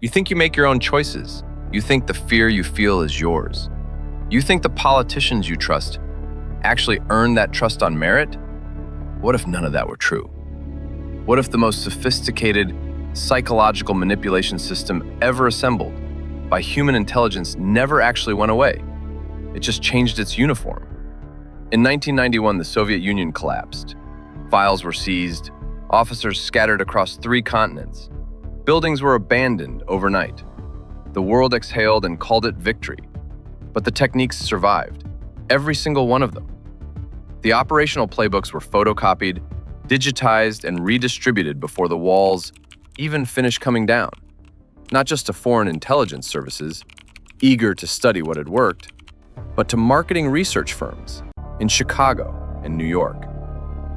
You think you make your own choices. You think the fear you feel is yours. You think the politicians you trust actually earn that trust on merit? What if none of that were true? What if the most sophisticated psychological manipulation system ever assembled by human intelligence never actually went away? It just changed its uniform. In 1991, the Soviet Union collapsed. Files were seized, officers scattered across 3 continents. Buildings were abandoned overnight. The world exhaled and called it victory. But the techniques survived, every single one of them. The operational playbooks were photocopied, digitized, and redistributed before the walls even finished coming down. Not just to foreign intelligence services, eager to study what had worked, but to marketing research firms in Chicago and New York,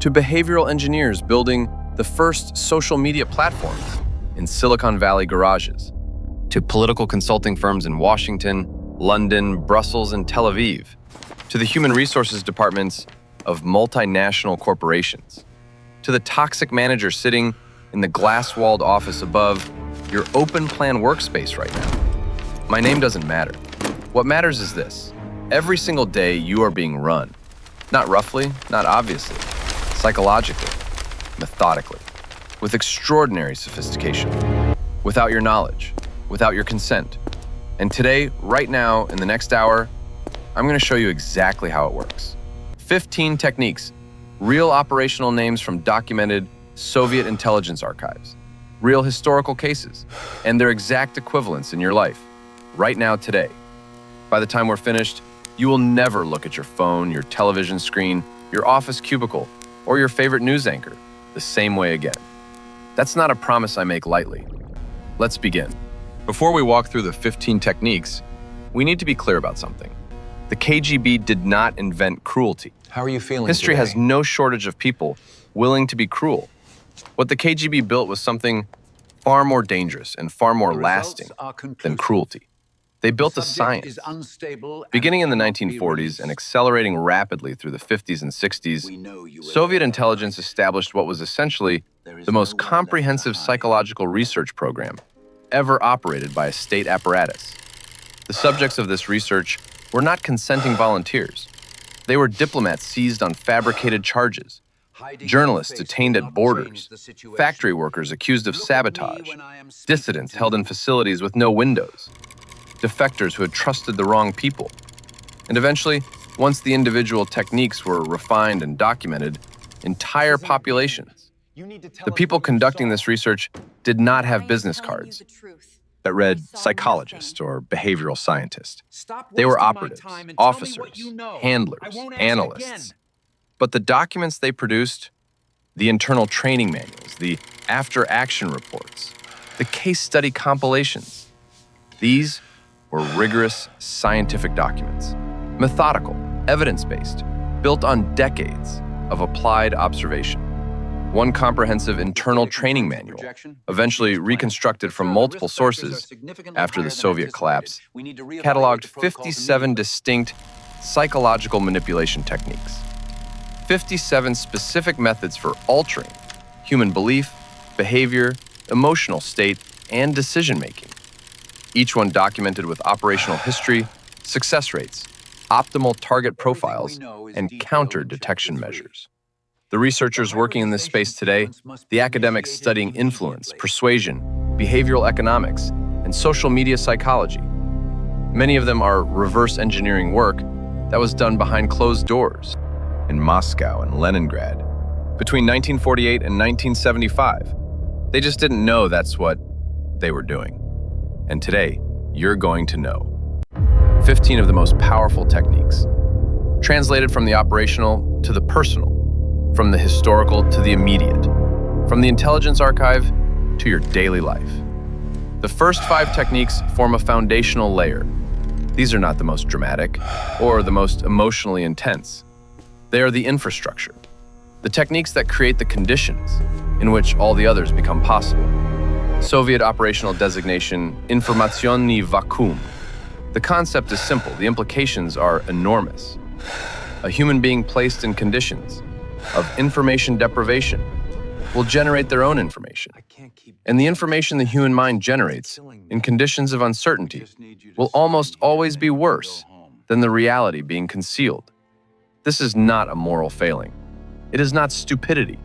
to behavioral engineers building the first social media platforms in Silicon Valley garages, to political consulting firms in Washington, London, Brussels, and Tel Aviv, to the human resources departments of multinational corporations, to the toxic manager sitting in the glass-walled office above your open-plan workspace right now. My name doesn't matter. What matters is this. Every single day you are being run. Not roughly, not obviously, psychologically, methodically, with extraordinary sophistication, without your knowledge, without your consent. And today, right now, in the next hour, I'm going to show you exactly how it works. 15 techniques, real operational names from documented Soviet intelligence archives, real historical cases, and their exact equivalents in your life, right now, today. By the time we're finished, you will never look at your phone, your television screen, your office cubicle, or your favorite news anchor the same way again. That's not a promise I make lightly. Let's begin. Before we walk through the 15 techniques, we need to be clear about something. The KGB did not invent cruelty. How are you feeling History today? has no shortage of people willing to be cruel. What the KGB built was something far more dangerous and far more lasting than cruelty. They built a science. Beginning in the 1940s and accelerating rapidly through the 50s and 60s, Soviet intelligence established what was essentially the most comprehensive psychological research program ever operated by a state apparatus. The subjects of this research were not consenting volunteers. They were diplomats seized on fabricated charges, journalists detained at borders, factory workers accused of sabotage, dissidents held in facilities with no windows, defectors who had trusted the wrong people. And eventually, once the individual techniques were refined and documented, entire populations. The people conducting this research did not have business cards that read psychologist or behavioral scientist. They were operatives, officers, handlers, analysts. But the documents they produced, the internal training manuals, the after-action reports, the case study compilations, these were rigorous scientific documents, methodical, evidence-based, built on decades of applied observation. One comprehensive internal training manual, eventually reconstructed from multiple sources after the Soviet collapse, cataloged 57 distinct psychological manipulation techniques, 57 specific methods for altering human belief, behavior, emotional state, and decision-making. Each one documented with operational history, success rates, optimal target profiles, and counter-detection measures. The researchers working in this space today, the academics studying influence, persuasion, behavioral economics, and social media psychology. Many of them are reverse engineering work that was done behind closed doors in Moscow and Leningrad between 1948 and 1975. They just didn't know that's what they were doing. And today, you're going to know 15 of the most powerful techniques, translated from the operational to the personal, from the historical to the immediate, from the intelligence archive to your daily life. The first 5 techniques form a foundational layer. These are not the most dramatic or the most emotionally intense. They are the infrastructure, the techniques that create the conditions in which all the others become possible. Soviet operational designation, informationni vakuum. The concept is simple, the implications are enormous. A human being placed in conditions of information deprivation will generate their own information. And the information the human mind generates in conditions of uncertainty will almost always be worse than the reality being concealed. This is not a moral failing. It is not stupidity.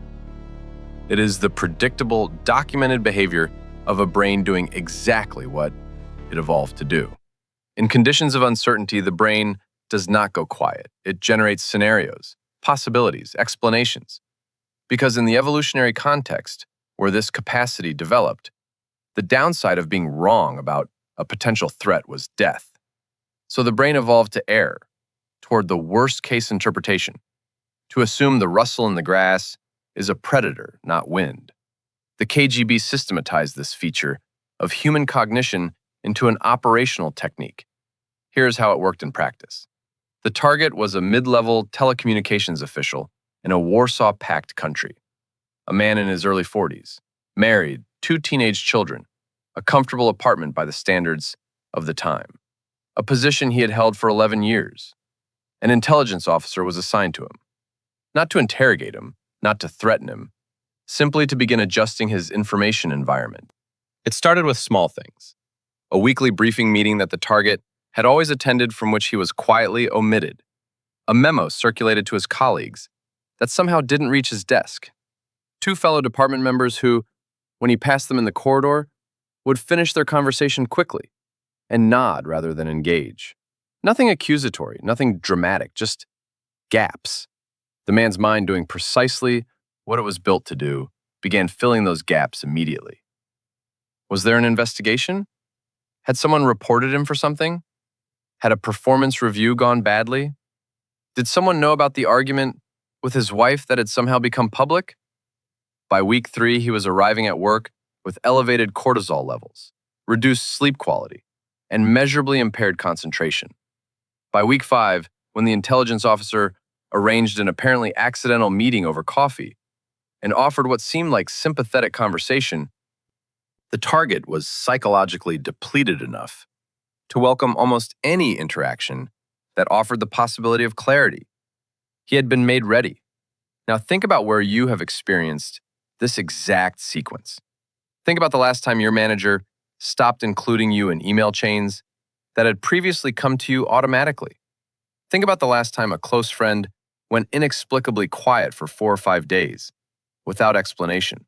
It is the predictable, documented behavior of a brain doing exactly what it evolved to do. In conditions of uncertainty, the brain does not go quiet. It generates scenarios, possibilities, explanations. Because in the evolutionary context where this capacity developed, the downside of being wrong about a potential threat was death. So the brain evolved to err toward the worst-case interpretation, to assume the rustle in the grass is a predator, not wind. The KGB systematized this feature of human cognition into an operational technique. Here's how it worked in practice. The target was a mid-level telecommunications official in a Warsaw-packed country. A man in his early 40s, married, 2 teenage children, a comfortable apartment by the standards of the time. A position he had held for 11 years. An intelligence officer was assigned to him. Not to interrogate him, not to threaten him, simply to begin adjusting his information environment. It started with small things. A weekly briefing meeting that the target had always attended from which he was quietly omitted. A memo circulated to his colleagues that somehow didn't reach his desk. 2 fellow department members who, when he passed them in the corridor, would finish their conversation quickly and nod rather than engage. Nothing accusatory, nothing dramatic, just gaps. The man's mind, doing precisely what it was built to do, began filling those gaps immediately. Was there an investigation? Had someone reported him for something? Had a performance review gone badly? Did someone know about the argument with his wife that had somehow become public? By week 3, he was arriving at work with elevated cortisol levels, reduced sleep quality, and measurably impaired concentration. By week 5, when the intelligence officer arranged an apparently accidental meeting over coffee and offered what seemed like sympathetic conversation, the target was psychologically depleted enough to welcome almost any interaction that offered the possibility of clarity. He had been made ready. Now think about where you have experienced this exact sequence. Think about the last time your manager stopped including you in email chains that had previously come to you automatically. Think about the last time a close friend went inexplicably quiet for 4 or 5 days, without explanation.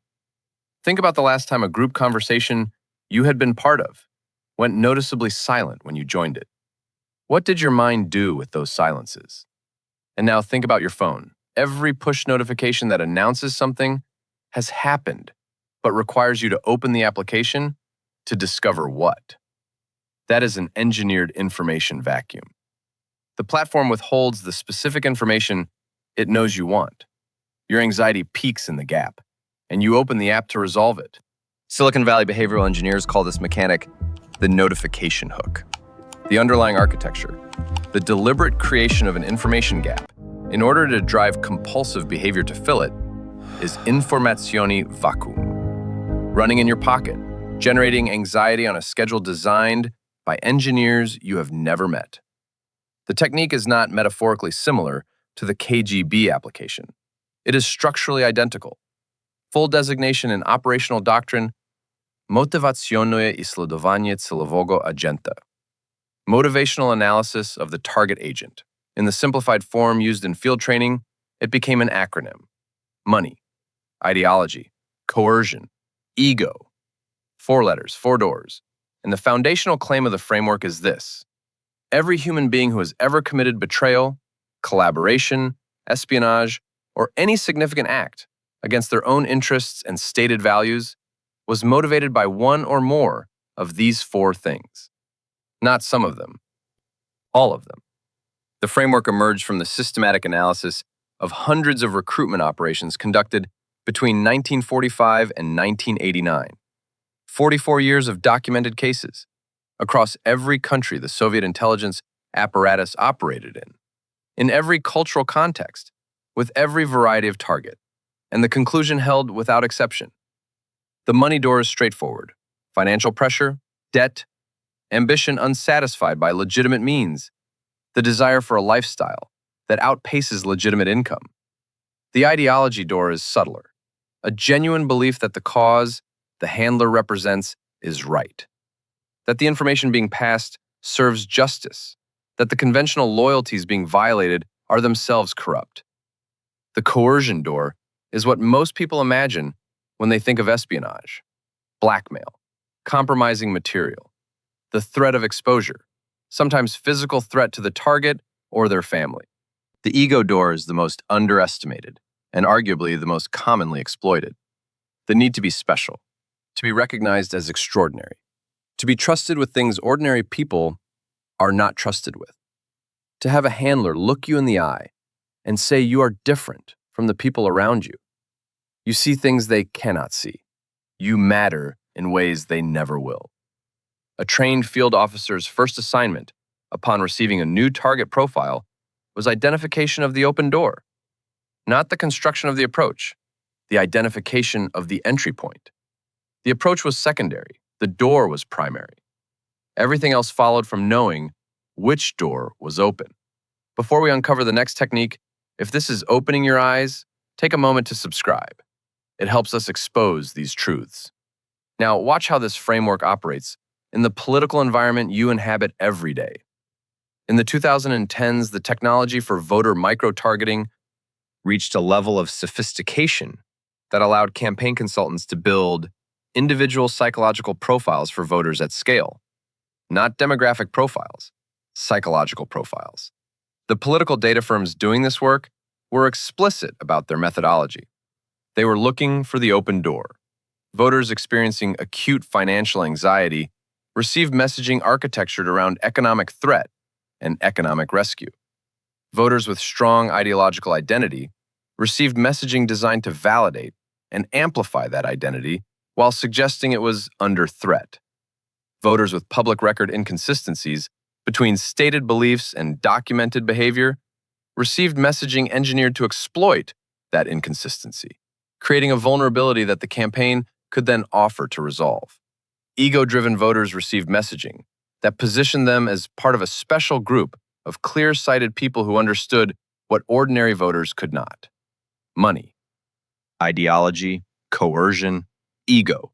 Think about the last time a group conversation you had been part of went noticeably silent when you joined it. What did your mind do with those silences? And now think about your phone. Every push notification that announces something has happened, but requires you to open the application to discover what. That is an engineered information vacuum. The platform withholds the specific information it knows you want. Your anxiety peaks in the gap, and you open the app to resolve it. Silicon Valley behavioral engineers call this mechanic the notification hook. The underlying architecture, the deliberate creation of an information gap in order to drive compulsive behavior to fill it, is informazioni vacuum. Running in your pocket, generating anxiety on a schedule designed by engineers you have never met. The technique is not metaphorically similar to the KGB application. It is structurally identical. Full designation in operational doctrine, motywacyjne isledowanie celowego agenta. Motivational analysis of the target agent. In the simplified form used in field training, it became an acronym. Money, ideology, coercion, ego. 4 letters, 4 doors. And the foundational claim of the framework is this: every human being who has ever committed betrayal, collaboration, espionage, or any significant act against their own interests and stated values was motivated by one or more of these 4 things. Not some of them, all of them. The framework emerged from the systematic analysis of hundreds of recruitment operations conducted between 1945 and 1989. 44 years of documented cases across every country the Soviet intelligence apparatus operated in every cultural context, with every variety of target, and the conclusion held without exception. The money door is straightforward: financial pressure, debt, ambition unsatisfied by legitimate means, the desire for a lifestyle that outpaces legitimate income. The ideology door is subtler: a genuine belief that the cause the handler represents is right, that the information being passed serves justice, that the conventional loyalties being violated are themselves corrupt. The coercion door is what most people imagine when they think of espionage, blackmail, compromising material, the threat of exposure, sometimes physical threat to the target or their family. The ego door is the most underestimated and arguably the most commonly exploited. The need to be special, to be recognized as extraordinary, to be trusted with things ordinary people are not trusted with, to have a handler look you in the eye and say you are different from the people around you. You see things they cannot see. You matter in ways they never will. A trained field officer's first assignment upon receiving a new target profile was identification of the open door, not the construction of the approach, the identification of the entry point. The approach was secondary, the door was primary. Everything else followed from knowing which door was open. Before we uncover the next technique, if this is opening your eyes, take a moment to subscribe. It helps us expose these truths. Now, watch how this framework operates in the political environment you inhabit every day. In the 2010s, the technology for voter micro-targeting reached a level of sophistication that allowed campaign consultants to build individual psychological profiles for voters at scale. Not demographic profiles, psychological profiles. The political data firms doing this work were explicit about their methodology. They were looking for the open door. Voters experiencing acute financial anxiety received messaging architectured around economic threat and economic rescue. Voters with strong ideological identity received messaging designed to validate and amplify that identity while suggesting it was under threat. Voters with public record inconsistencies between stated beliefs and documented behavior received messaging engineered to exploit that inconsistency, creating a vulnerability that the campaign could then offer to resolve. Ego-driven voters received messaging that positioned them as part of a special group of clear-sighted people who understood what ordinary voters could not. Money, ideology, coercion, ego,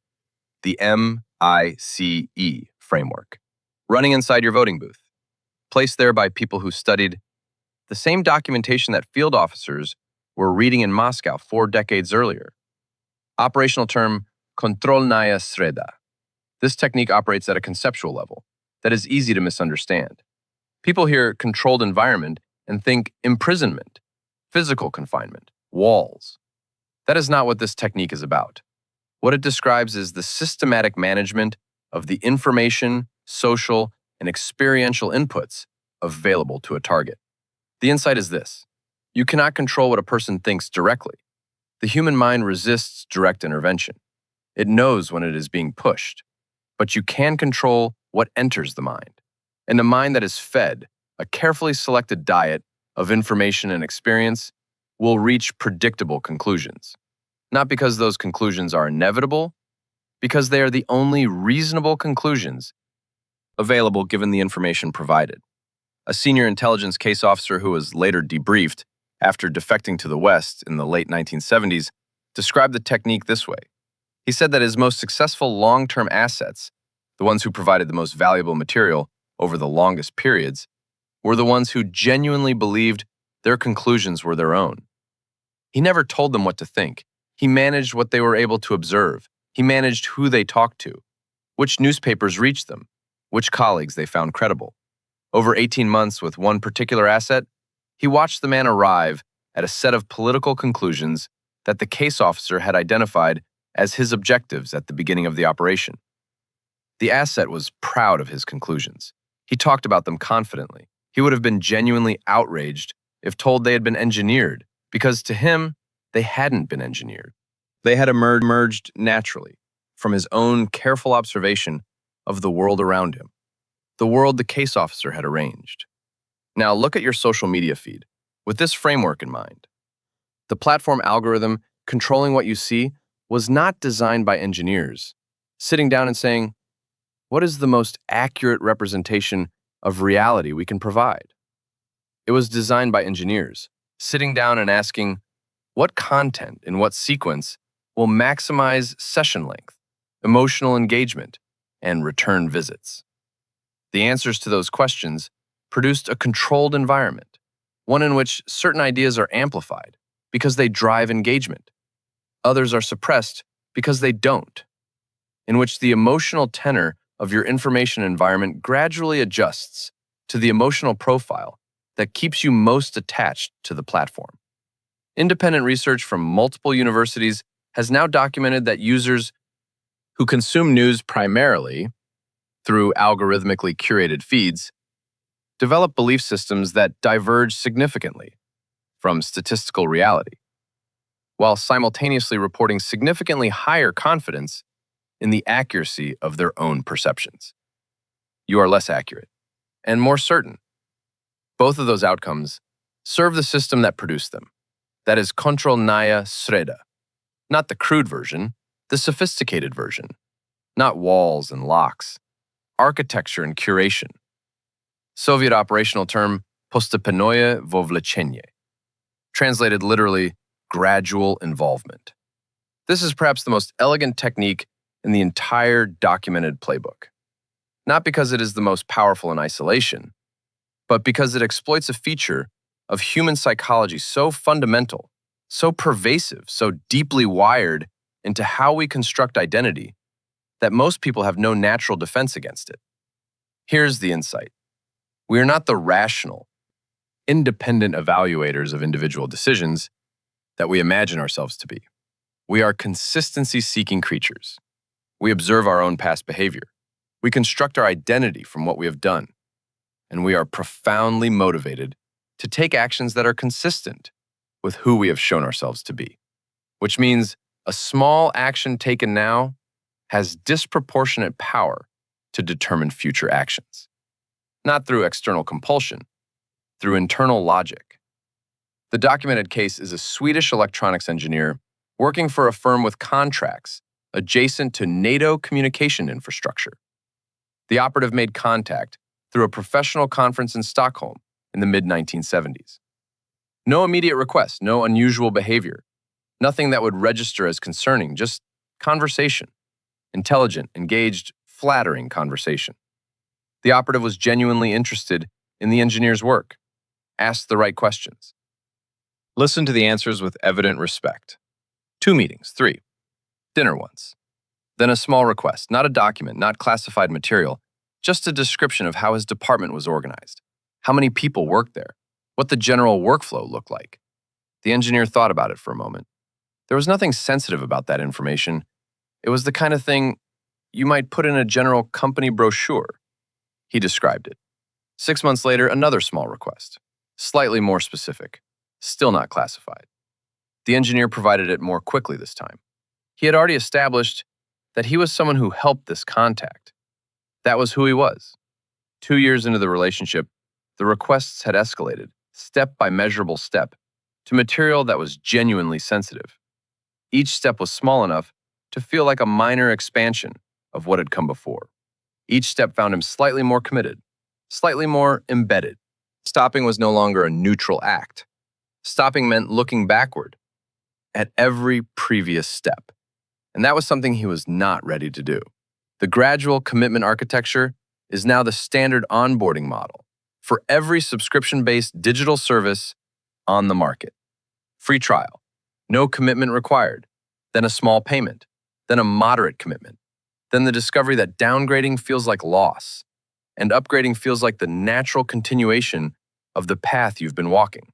the MICE framework. Running inside your voting booth, placed there by people who studied the same documentation that field officers were reading in Moscow 4 decades earlier. Operational term, kontrolnaya sreda. This technique operates at a conceptual level that is easy to misunderstand. People hear controlled environment and think imprisonment, physical confinement, walls. That is not what this technique is about. What it describes is the systematic management of the information, social, and experiential inputs available to a target. The insight is this: you cannot control what a person thinks directly. The human mind resists direct intervention. It knows when it is being pushed, but you can control what enters the mind. And a mind that is fed a carefully selected diet of information and experience will reach predictable conclusions. Not because those conclusions are inevitable, because they are the only reasonable conclusions available given the information provided. A senior intelligence case officer who was later debriefed after defecting to the West in the late 1970s described the technique this way. He said that his most successful long-term assets, the ones who provided the most valuable material over the longest periods, were the ones who genuinely believed their conclusions were their own. He never told them what to think. He managed what they were able to observe. He managed who they talked to, which newspapers reached them, which colleagues they found credible. Over 18 months with one particular asset, he watched the man arrive at a set of political conclusions that the case officer had identified as his objectives at the beginning of the operation. The asset was proud of his conclusions. He talked about them confidently. He would have been genuinely outraged if told they had been engineered, because to him, they hadn't been engineered. They had emerged naturally from his own careful observation of the world around him, the world the case officer had arranged. Now look at your social media feed with this framework in mind. The platform algorithm controlling what you see was not designed by engineers, sitting down and saying, what is the most accurate representation of reality we can provide? It was designed by engineers, sitting down and asking, what content in what sequence will maximize session length, emotional engagement, and return visits. The answers to those questions produced a controlled environment, one in which certain ideas are amplified because they drive engagement. Others are suppressed because they don't, in which the emotional tenor of your information environment gradually adjusts to the emotional profile that keeps you most attached to the platform. Independent research from multiple universities has now documented that users who consume news primarily through algorithmically curated feeds develop belief systems that diverge significantly from statistical reality, while simultaneously reporting significantly higher confidence in the accuracy of their own perceptions. You are less accurate and more certain. Both of those outcomes serve the system that produced them, that is kontrolnaya sreda, not the crude version, the sophisticated version, not walls and locks, architecture and curation. Soviet operational term postepenoye vovlechenie, translated literally gradual involvement. This is perhaps the most elegant technique in the entire documented playbook. Not because it is the most powerful in isolation, but because it exploits a feature of human psychology so fundamental, so pervasive, so deeply wired into how we construct identity that most people have no natural defense against it. Here's the insight. We are not the rational, independent evaluators of individual decisions that we imagine ourselves to be. We are consistency-seeking creatures. We observe our own past behavior. We construct our identity from what we have done. And we are profoundly motivated to take actions that are consistent with who we have shown ourselves to be. Which means a small action taken now has disproportionate power to determine future actions. Not through external compulsion, through internal logic. The documented case is a Swedish electronics engineer working for a firm with contracts adjacent to NATO communication infrastructure. The operative made contact through a professional conference in Stockholm in the mid-1970s. No immediate request, no unusual behavior, nothing that would register as concerning, just conversation. Intelligent, engaged, flattering conversation. The operative was genuinely interested in the engineer's work, asked the right questions. Listened to the answers with evident respect. 2 meetings, 3. Dinner once. Then a small request, not a document, not classified material, just a description of how his department was organized, how many people worked there, what the general workflow looked like. The engineer thought about it for a moment. There was nothing sensitive about that information. It was the kind of thing you might put in a general company brochure. He described it. 6 months later, another small request, slightly more specific, still not classified. The engineer provided it more quickly this time. He had already established that he was someone who helped this contact. That was who he was. 2 years into the relationship, the requests had escalated, step by measurable step, to material that was genuinely sensitive. Each step was small enough to feel like a minor expansion of what had come before. Each step found him slightly more committed, slightly more embedded. Stopping was no longer a neutral act. Stopping meant looking backward at every previous step. And that was something he was not ready to do. The gradual commitment architecture is now the standard onboarding model for every subscription-based digital service on the market. Free trial, no commitment required, then a small payment, then a moderate commitment, then the discovery that downgrading feels like loss, and upgrading feels like the natural continuation of the path you've been walking.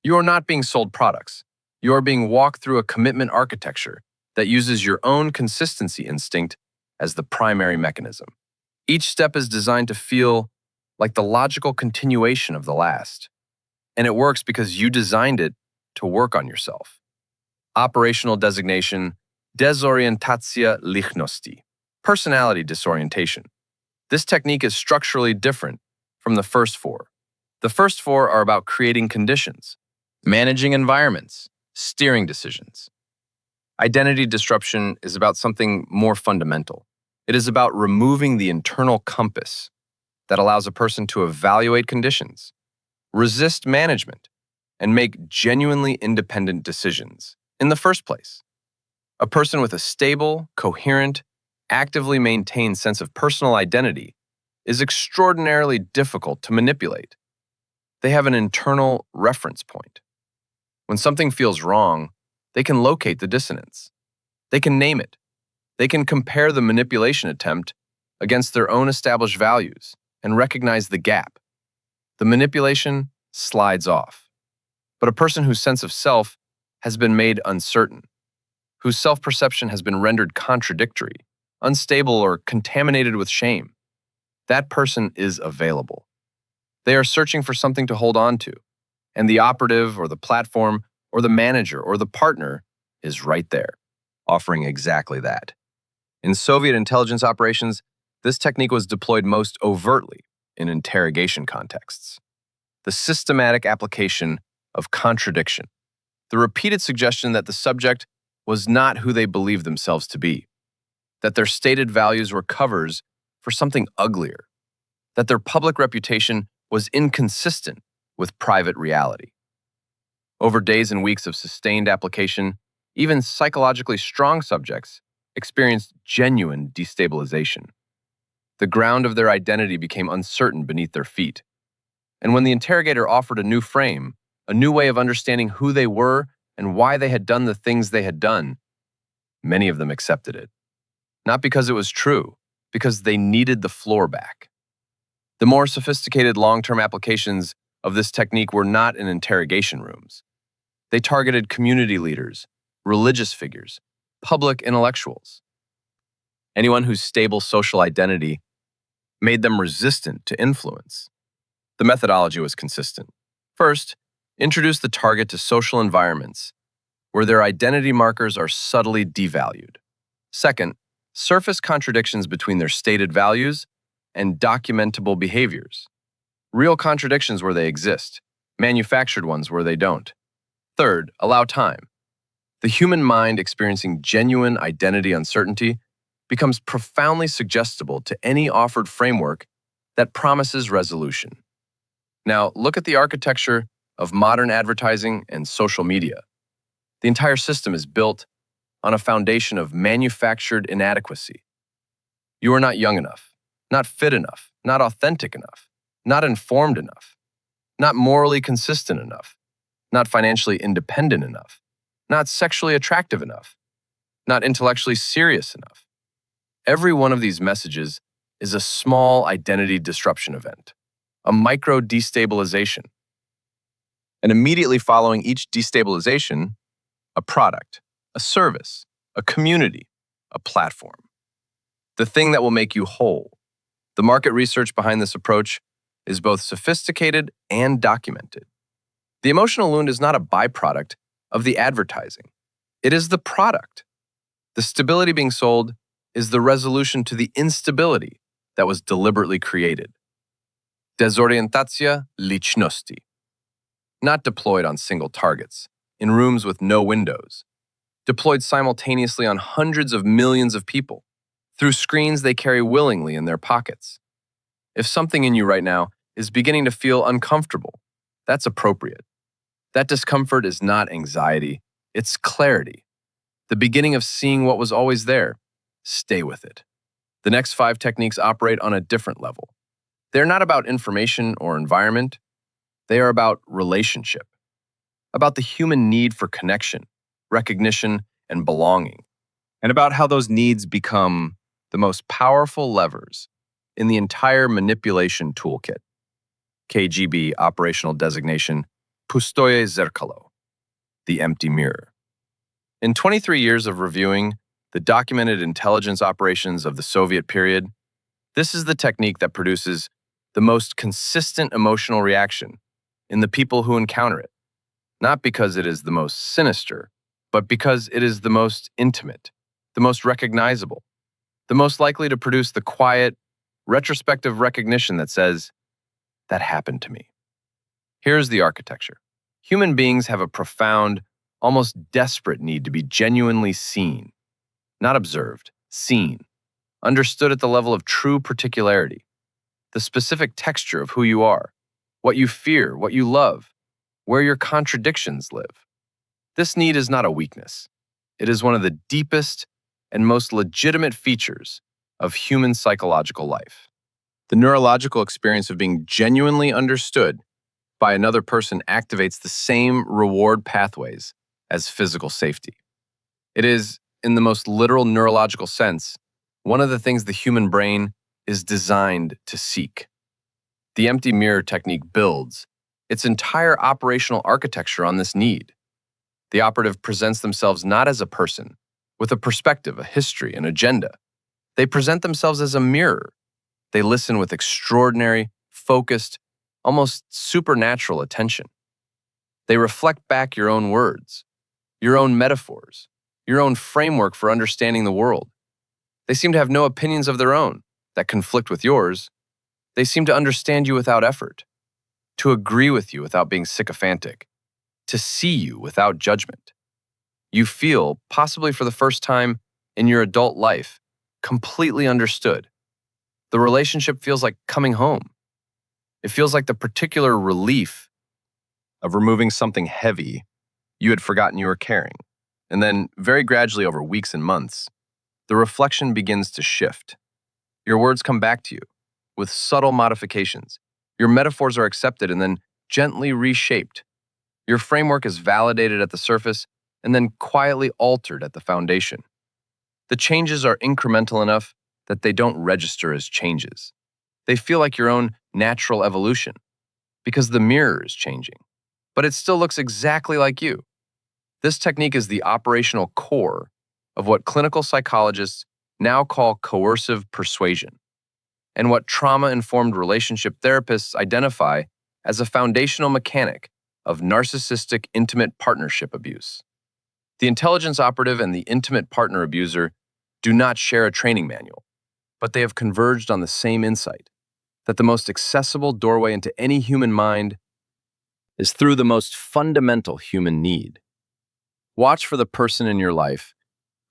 You are not being sold products. You are being walked through a commitment architecture that uses your own consistency instinct as the primary mechanism. Each step is designed to feel like the logical continuation of the last. And it works because you designed it to work on yourself. Operational designation, dezorientacja lichności, personality disorientation. This technique is structurally different from the first 4. The first 4 are about creating conditions, managing environments, steering decisions. Identity disruption is about something more fundamental. It is about removing the internal compass that allows a person to evaluate conditions, resist management, and make genuinely independent decisions in the first place. A person with a stable, coherent, actively maintain sense of personal identity is extraordinarily difficult to manipulate. They have an internal reference point. When something feels wrong, they can locate the dissonance. They can name it. They can compare the manipulation attempt against their own established values and recognize the gap. The manipulation slides off. But a person whose sense of self has been made uncertain, whose self-perception has been rendered contradictory, unstable, or contaminated with shame, that person is available. They are searching for something to hold on to, and the operative or the platform or the manager or the partner is right there, offering exactly that. In Soviet intelligence operations, this technique was deployed most overtly in interrogation contexts. The systematic application of contradiction, the repeated suggestion that the subject was not who they believed themselves to be, that their stated values were covers for something uglier, that their public reputation was inconsistent with private reality. Over days and weeks of sustained application, even psychologically strong subjects experienced genuine destabilization. The ground of their identity became uncertain beneath their feet. And when the interrogator offered a new frame, a new way of understanding who they were and why they had done the things they had done, many of them accepted it. Not because it was true, because they needed the floor back. The more sophisticated long-term applications of this technique were not in interrogation rooms. They targeted community leaders, religious figures, public intellectuals. Anyone whose stable social identity made them resistant to influence. The methodology was consistent. First, introduce the target to social environments where their identity markers are subtly devalued. Second, surface contradictions between their stated values and documentable behaviors. Real contradictions where they exist, manufactured ones where they don't. Third, allow time. The human mind experiencing genuine identity uncertainty becomes profoundly suggestible to any offered framework that promises resolution. Now, look at the architecture of modern advertising and social media. The entire system is built on a foundation of manufactured inadequacy. You are not young enough, not fit enough, not authentic enough, not informed enough, not morally consistent enough, not financially independent enough, not sexually attractive enough, not intellectually serious enough. Every one of these messages is a small identity disruption event, a micro destabilization. And immediately following each destabilization, a product, a service, a community, a platform. The thing that will make you whole. The market research behind this approach is both sophisticated and documented. The emotional wound is not a byproduct of the advertising. It is the product. The stability being sold is the resolution to the instability that was deliberately created. Dezorientacja liczności. Not deployed on single targets, in rooms with no windows. Deployed simultaneously on hundreds of millions of people, through screens they carry willingly in their pockets. If something in you right now is beginning to feel uncomfortable, that's appropriate. That discomfort is not anxiety, it's clarity. The beginning of seeing what was always there. Stay with it. The next 5 techniques operate on a different level. They're not about information or environment. They are about relationship, about the human need for connection, recognition, and belonging, and about how those needs become the most powerful levers in the entire manipulation toolkit. KGB operational designation, Pustoye Zerkalo, the empty mirror. In 23 years of reviewing the documented intelligence operations of the Soviet period, this is the technique that produces the most consistent emotional reaction in the people who encounter it, not because it is the most sinister, but because it is the most intimate, the most recognizable, the most likely to produce the quiet, retrospective recognition that says, that happened to me. Here's the architecture. Human beings have a profound, almost desperate need to be genuinely seen, not observed, seen, understood at the level of true particularity, the specific texture of who you are, what you fear, what you love, where your contradictions live. This need is not a weakness. It is one of the deepest, and most legitimate features of human psychological life. The neurological experience of being genuinely understood by another person activates the same reward pathways as physical safety. It is, in the most literal neurological sense, one of the things the human brain is designed to seek. The empty mirror technique builds its entire operational architecture on this need. The operative presents themselves not as a person, with a perspective, a history, an agenda. They present themselves as a mirror. They listen with extraordinary, focused, almost supernatural attention. They reflect back your own words, your own metaphors, your own framework for understanding the world. They seem to have no opinions of their own that conflict with yours. They seem to understand you without effort, to agree with you without being sycophantic, to see you without judgment. You feel, possibly for the first time in your adult life, completely understood. The relationship feels like coming home. It feels like the particular relief of removing something heavy you had forgotten you were carrying. And then, very gradually over weeks and months, the reflection begins to shift. Your words come back to you with subtle modifications. Your metaphors are accepted and then gently reshaped. Your framework is validated at the surface and then quietly altered at the foundation. The changes are incremental enough that they don't register as changes. They feel like your own natural evolution because the mirror is changing, but it still looks exactly like you. This technique is the operational core of what clinical psychologists now call coercive persuasion, and what trauma-informed relationship therapists identify as a foundational mechanic of narcissistic intimate partnership abuse. The intelligence operative and the intimate partner abuser do not share a training manual, but they have converged on the same insight, that the most accessible doorway into any human mind is through the most fundamental human need. Watch for the person in your life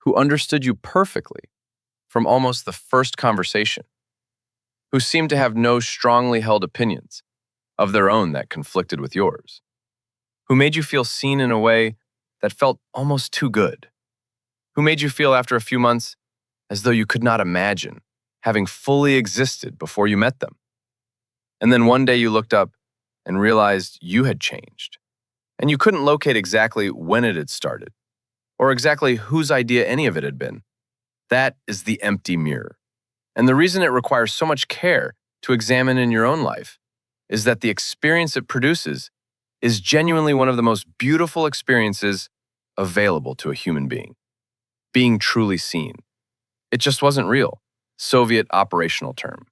who understood you perfectly from almost the first conversation, who seemed to have no strongly held opinions of their own that conflicted with yours, who made you feel seen in a way that felt almost too good, who made you feel after a few months as though you could not imagine having fully existed before you met them. And then one day you looked up and realized you had changed, and you couldn't locate exactly when it had started, or exactly whose idea any of it had been. That is the empty mirror. And the reason it requires so much care to examine in your own life is that the experience it produces is genuinely one of the most beautiful experiences available to a human being. Being truly seen. It just wasn't real. Soviet operational term.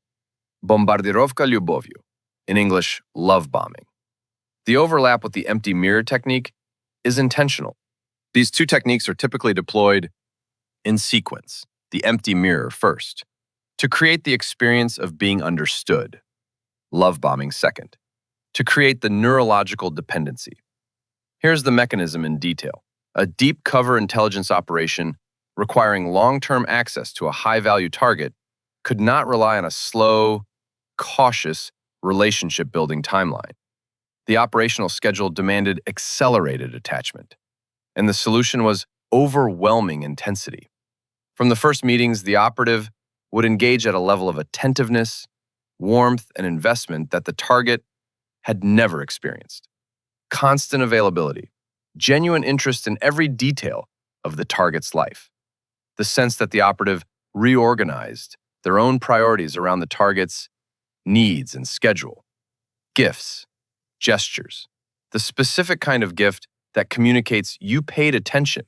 Bombardirovka lyubovью. In English, love bombing. The overlap with the empty mirror technique is intentional. These two techniques are typically deployed in sequence, the empty mirror first, to create the experience of being understood, love bombing second, to create the neurological dependency. Here's the mechanism in detail. A deep cover intelligence operation requiring long-term access to a high-value target could not rely on a slow, cautious relationship-building timeline. The operational schedule demanded accelerated attachment, and the solution was overwhelming intensity. From the first meetings, the operative would engage at a level of attentiveness, warmth, and investment that the target had never experienced. Constant availability, genuine interest in every detail of the target's life. The sense that the operative reorganized their own priorities around the target's needs and schedule. Gifts, gestures, the specific kind of gift that communicates you paid attention,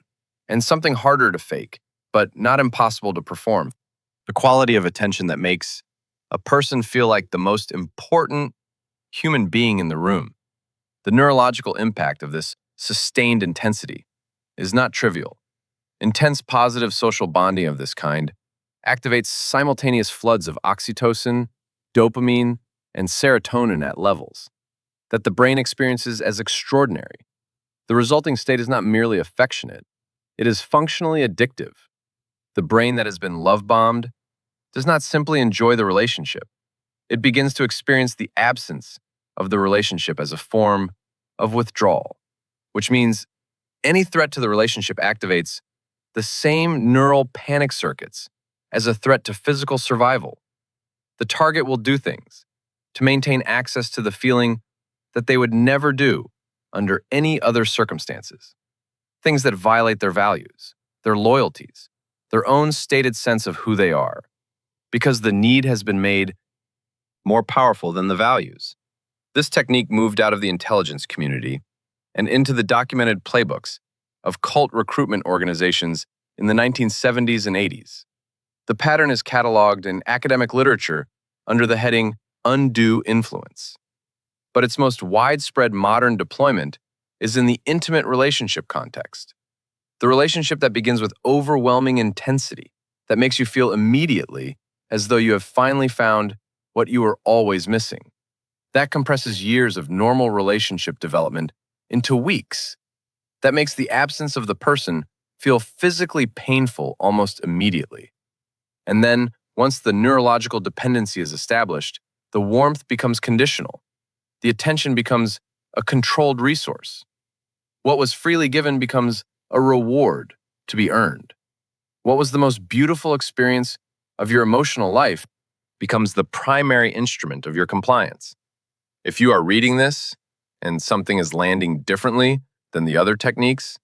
and something harder to fake, but not impossible to perform. The quality of attention that makes a person feel like the most important human being in the room. The neurological impact of this sustained intensity is not trivial. Intense positive social bonding of this kind activates simultaneous floods of oxytocin, dopamine, and serotonin at levels that the brain experiences as extraordinary. The resulting state is not merely affectionate, it is functionally addictive. The brain that has been love-bombed does not simply enjoy the relationship. It begins to experience the absence of the relationship as a form of withdrawal, which means any threat to the relationship activates the same neural panic circuits as a threat to physical survival. The target will do things to maintain access to the feeling that they would never do under any other circumstances. Things that violate their values, their loyalties, their own stated sense of who they are, because the need has been made more powerful than the values. This technique moved out of the intelligence community and into the documented playbooks of cult recruitment organizations in the 1970s and 80s. The pattern is cataloged in academic literature under the heading undue influence. But its most widespread modern deployment is in the intimate relationship context. The relationship that begins with overwhelming intensity, that makes you feel immediately as though you have finally found what you were always missing. That compresses years of normal relationship development into weeks. That makes the absence of the person feel physically painful almost immediately. And then, once the neurological dependency is established, the warmth becomes conditional. The attention becomes a controlled resource. What was freely given becomes a reward to be earned. What was the most beautiful experience of your emotional life becomes the primary instrument of your compliance. If you are reading this and something is landing differently than the other techniques,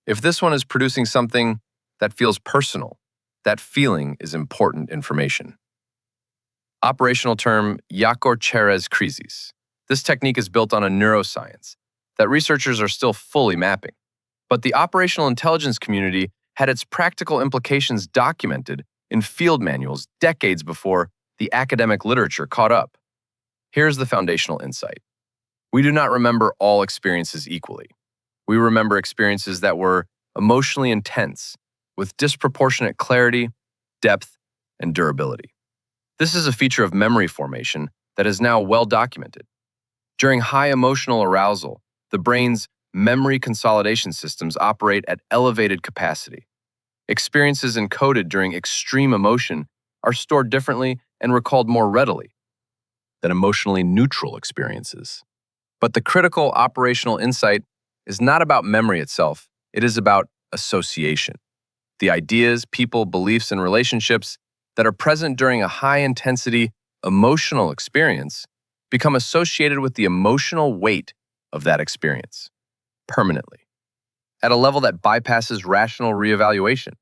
if this one is producing something that feels personal, that feeling is important information. Operational term Yakor-Cherez crises. This technique is built on a neuroscience that researchers are still fully mapping. But the operational intelligence community had its practical implications documented in field manuals decades before the academic literature caught up. Here's the foundational insight. We do not remember all experiences equally. We remember experiences that were emotionally intense, with disproportionate clarity, depth, and durability. This is a feature of memory formation that is now well documented. During high emotional arousal, the brain's memory consolidation systems operate at elevated capacity. Experiences encoded during extreme emotion are stored differently and recalled more readily than emotionally neutral experiences. But the critical operational insight is not about memory itself, it is about association. The ideas, people, beliefs, and relationships that are present during a high-intensity emotional experience become associated with the emotional weight of that experience permanently, at a level that bypasses rational reevaluation,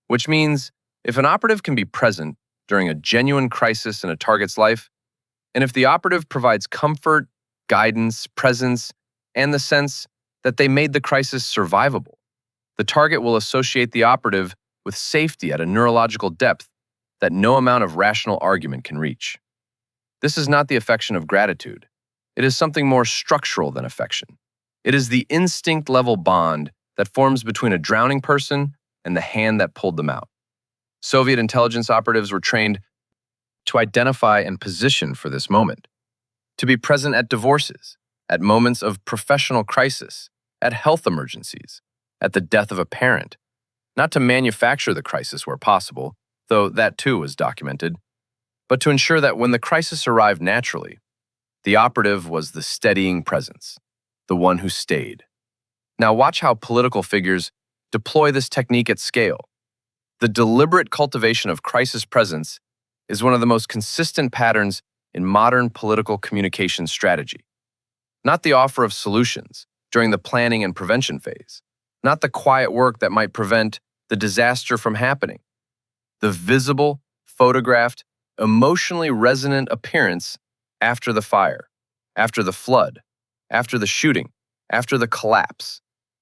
which means if an operative can be present during a genuine crisis in a target's life, and if the operative provides comfort, guidance, presence, and the sense that they made the crisis survivable, the target will associate the operative with safety at a neurological depth that no amount of rational argument can reach. This is not the affection of gratitude. It is something more structural than affection. It is the instinct-level bond that forms between a drowning person and the hand that pulled them out. Soviet intelligence operatives were trained to identify and position for this moment, to be present at divorces, at moments of professional crisis, at health emergencies, at the death of a parent, not to manufacture the crisis where possible, though that too was documented, but to ensure that when the crisis arrived naturally, the operative was the steadying presence, the one who stayed. Now watch how political figures deploy this technique at scale. The deliberate cultivation of crisis presence is one of the most consistent patterns in modern political communication strategy. Not the offer of solutions during the planning and prevention phase, not the quiet work that might prevent the disaster from happening. The visible, photographed, emotionally resonant appearance after the fire, after the flood, after the shooting, after the collapse,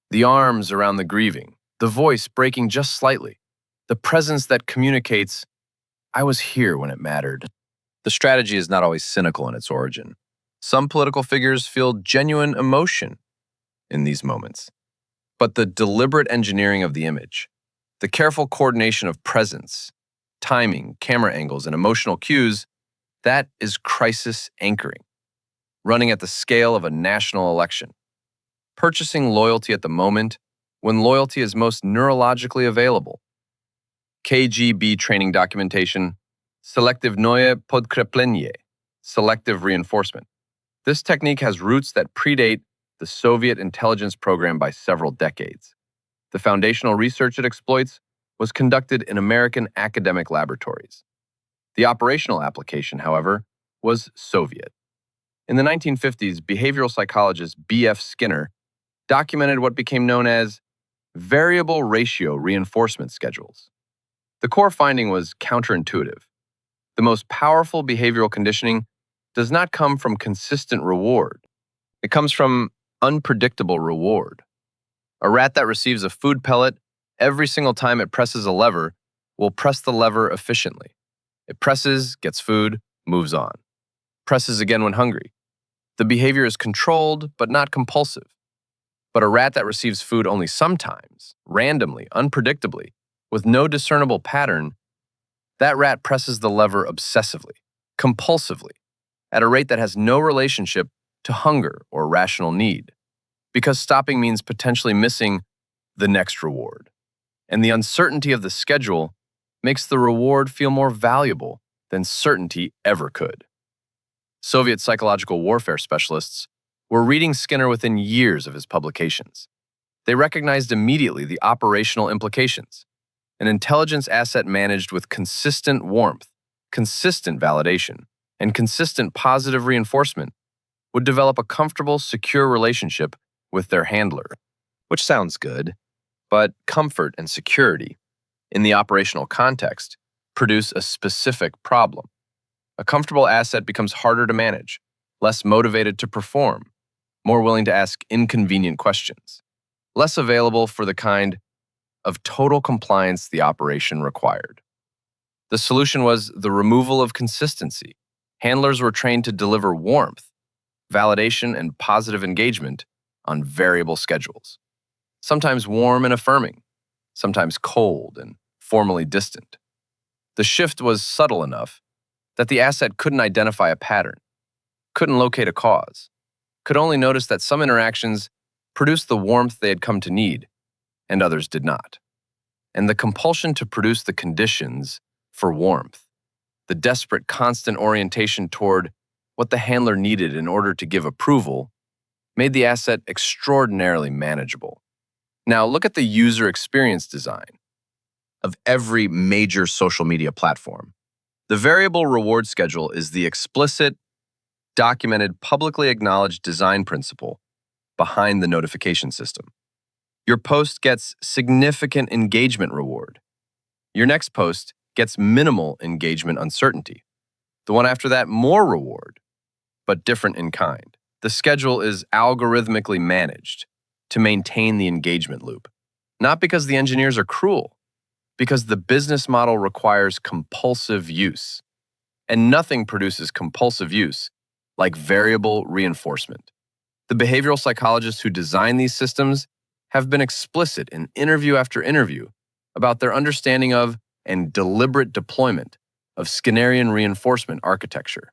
the arms around the grieving, the voice breaking just slightly, the presence that communicates, "I was here when it mattered." The strategy is not always cynical in its origin. Some political figures feel genuine emotion in these moments. But the deliberate engineering of the image, the careful coordination of presence, timing, camera angles, and emotional cues, that is crisis anchoring, running at the scale of a national election. Purchasing loyalty at the moment when loyalty is most neurologically available. KGB training documentation, selektivnoye podkreplenie, selective reinforcement. This technique has roots that predate the Soviet intelligence program by several decades. The foundational research it exploits was conducted in American academic laboratories. The operational application, however, was Soviet. In the 1950s, behavioral psychologist B.F. Skinner documented what became known as variable ratio reinforcement schedules. The core finding was counterintuitive. The most powerful behavioral conditioning does not come from consistent reward. It comes from unpredictable reward. A rat that receives a food pellet every single time it presses a lever will press the lever efficiently. It presses, gets food, moves on. Presses again when hungry. The behavior is controlled but not compulsive. But a rat that receives food only sometimes, randomly, unpredictably, with no discernible pattern, that rat presses the lever obsessively, compulsively, at a rate that has no relationship to hunger or rational need, because stopping means potentially missing the next reward. And the uncertainty of the schedule makes the reward feel more valuable than certainty ever could. Soviet psychological warfare specialists were reading Skinner within years of his publications. They recognized immediately the operational implications. An intelligence asset managed with consistent warmth, consistent validation, and consistent positive reinforcement would develop a comfortable, secure relationship with their handler, which sounds good, but comfort and security, in the operational context, produce a specific problem. A comfortable asset becomes harder to manage, less motivated to perform, more willing to ask inconvenient questions, less available for the kind of total compliance the operation required. The solution was the removal of consistency. Handlers were trained to deliver warmth, validation, and positive engagement on variable schedules, sometimes warm and affirming, sometimes cold and formally distant. The shift was subtle enough that the asset couldn't identify a pattern, couldn't locate a cause, could only notice that some interactions produced the warmth they had come to need, and others did not. And the compulsion to produce the conditions for warmth, the desperate constant orientation toward what the handler needed in order to give approval, made the asset extraordinarily manageable. Now look at the user experience design of every major social media platform. The variable reward schedule is the explicit, documented, publicly acknowledged design principle behind the notification system. Your post gets significant engagement reward. Your next post gets minimal engagement uncertainty. The one after that, more reward, but different in kind. The schedule is algorithmically managed to maintain the engagement loop, not because the engineers are cruel, because the business model requires compulsive use. And nothing produces compulsive use like variable reinforcement. The behavioral psychologists who design these systems have been explicit in interview after interview about their understanding of and deliberate deployment of Skinnerian reinforcement architecture.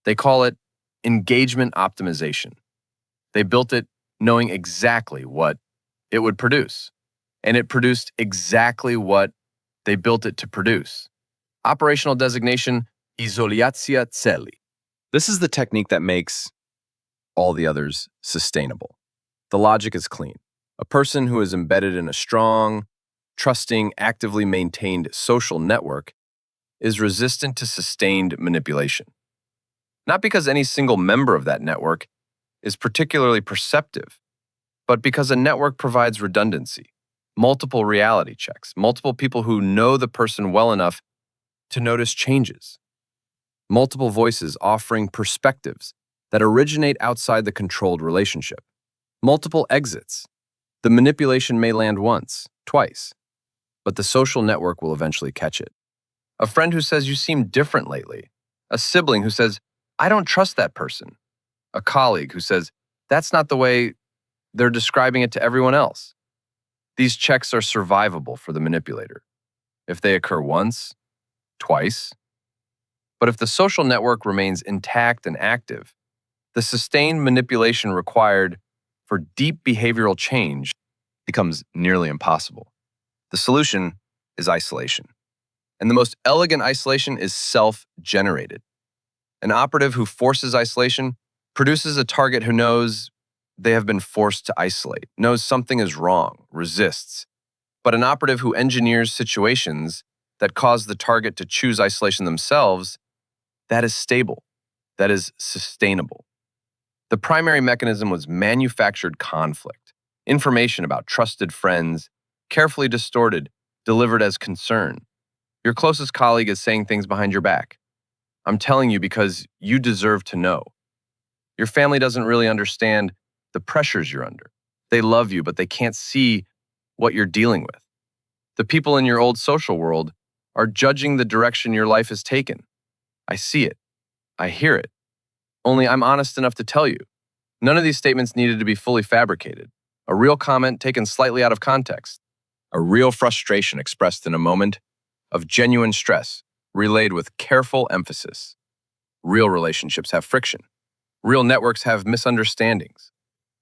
They call it engagement optimization. They built it knowing exactly what it would produce, and it produced exactly what they built it to produce. Operational designation, izolacja celi. This is the technique that makes all the others sustainable. The logic is clean. A person who is embedded in a strong, trusting, actively maintained social network is resistant to sustained manipulation. Not because any single member of that network is particularly perceptive, but because a network provides redundancy, multiple reality checks, multiple people who know the person well enough to notice changes, multiple voices offering perspectives that originate outside the controlled relationship, multiple exits. The manipulation may land once, twice, but the social network will eventually catch it. A friend who says, "You seem different lately." A sibling who says, "I don't trust that person." A colleague who says, "That's not the way they're describing it to everyone else." These checks are survivable for the manipulator if they occur once, twice. But if the social network remains intact and active, the sustained manipulation required for deep behavioral change becomes nearly impossible. The solution is isolation. And the most elegant isolation is self-generated. An operative who forces isolation produces a target who knows they have been forced to isolate, knows something is wrong, resists. But an operative who engineers situations that cause the target to choose isolation themselves, that is stable, that is sustainable. The primary mechanism was manufactured conflict, information about trusted friends, carefully distorted, delivered as concern. Your closest colleague is saying things behind your back. I'm telling you because you deserve to know. Your family doesn't really understand the pressures you're under. They love you, but they can't see what you're dealing with. The people in your old social world are judging the direction your life has taken. I see it. I hear it. Only I'm honest enough to tell you. None of these statements needed to be fully fabricated. A real comment taken slightly out of context. A real frustration expressed in a moment of genuine stress, relayed with careful emphasis. Real relationships have friction. Real networks have misunderstandings.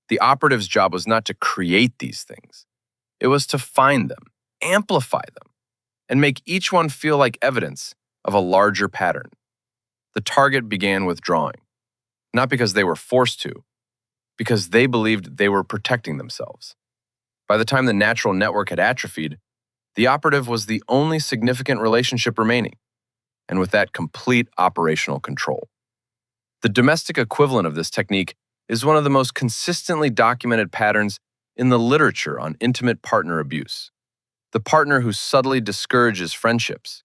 The operative's job was not to create these things. It was to find them, amplify them, and make each one feel like evidence of a larger pattern. The target began withdrawing, not because they were forced to, because they believed they were protecting themselves. By the time the natural network had atrophied, the operative was the only significant relationship remaining, and with that complete operational control. The domestic equivalent of this technique is one of the most consistently documented patterns in the literature on intimate partner abuse. The partner who subtly discourages friendships,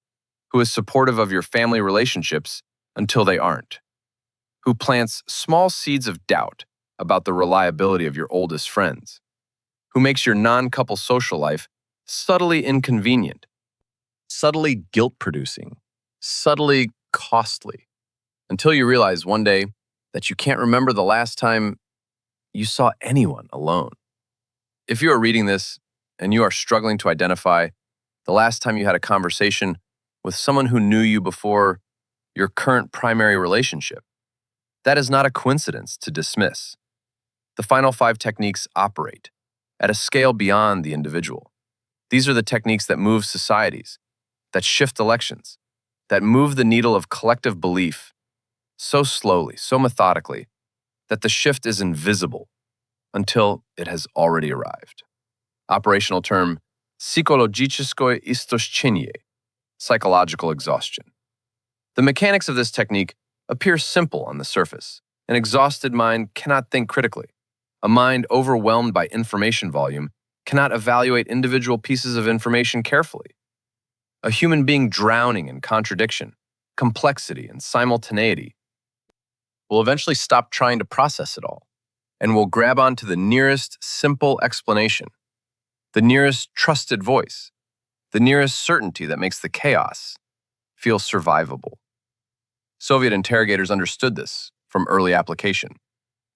who is supportive of your family relationships until they aren't, who plants small seeds of doubt about the reliability of your oldest friends, who makes your non-couple social life subtly inconvenient, subtly guilt-producing, subtly costly, until you realize one day that you can't remember the last time you saw anyone alone. If you are reading this and you are struggling to identify the last time you had a conversation with someone who knew you before your current primary relationship, that is not a coincidence to dismiss. The final 5 techniques operate at a scale beyond the individual. These are the techniques that move societies, that shift elections, that move the needle of collective belief so slowly, so methodically, that the shift is invisible until it has already arrived. Operational term, psychologiczne istoczenie, psychological exhaustion. The mechanics of this technique appear simple on the surface. An exhausted mind cannot think critically. A mind overwhelmed by information volume cannot evaluate individual pieces of information carefully. A human being drowning in contradiction, complexity, and simultaneity will eventually stop trying to process it all and will grab onto the nearest simple explanation, the nearest trusted voice, the nearest certainty that makes the chaos feel survivable. Soviet interrogators understood this from early application.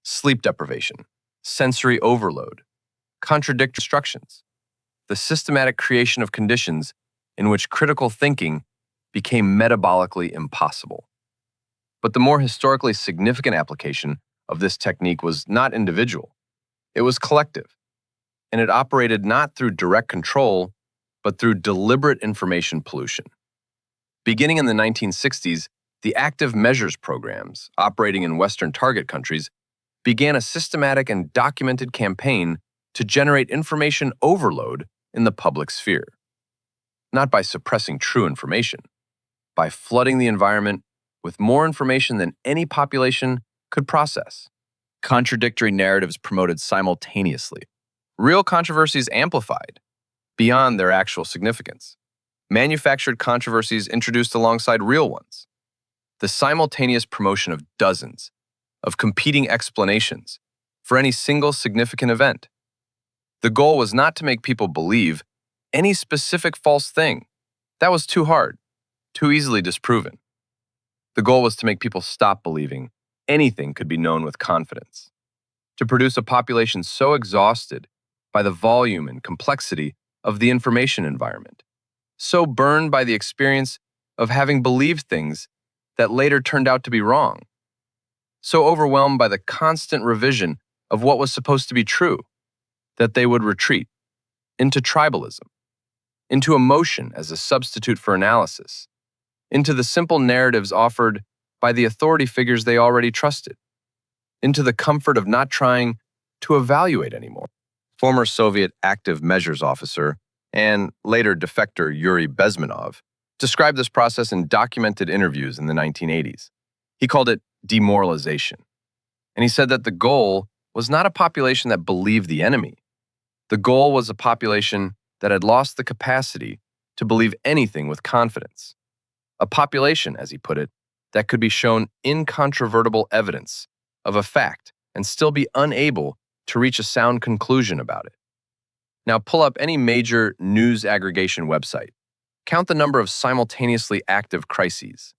Sleep deprivation, sensory overload, contradictory instructions, the systematic creation of conditions in which critical thinking became metabolically impossible. But the more historically significant application of this technique was not individual. It was collective, and it operated not through direct control, but through deliberate information pollution. Beginning in the 1960s, the active measures programs operating in Western target countries began a systematic and documented campaign to generate information overload in the public sphere. Not by suppressing true information, by flooding the environment with more information than any population could process. Contradictory narratives promoted simultaneously. Real controversies amplified beyond their actual significance. Manufactured controversies introduced alongside real ones. The simultaneous promotion of dozens of competing explanations for any single significant event. The goal was not to make people believe any specific false thing. That was too hard, too easily disproven. The goal was to make people stop believing anything could be known with confidence, to produce a population so exhausted by the volume and complexity of the information environment, so burned by the experience of having believed things that later turned out to be wrong, so overwhelmed by the constant revision of what was supposed to be true, that they would retreat into tribalism, into emotion as a substitute for analysis, into the simple narratives offered by the authority figures they already trusted, into the comfort of not trying to evaluate anymore. Former Soviet active measures officer and later defector Yuri Bezmenov described this process in documented interviews in the 1980s. He called it demoralization. And he said that the goal was not a population that believed the enemy. The goal was a population that had lost the capacity to believe anything with confidence. A population, as he put it, that could be shown incontrovertible evidence of a fact and still be unable to reach a sound conclusion about it. Now pull up any major news aggregation website. Count the number of simultaneously active crises.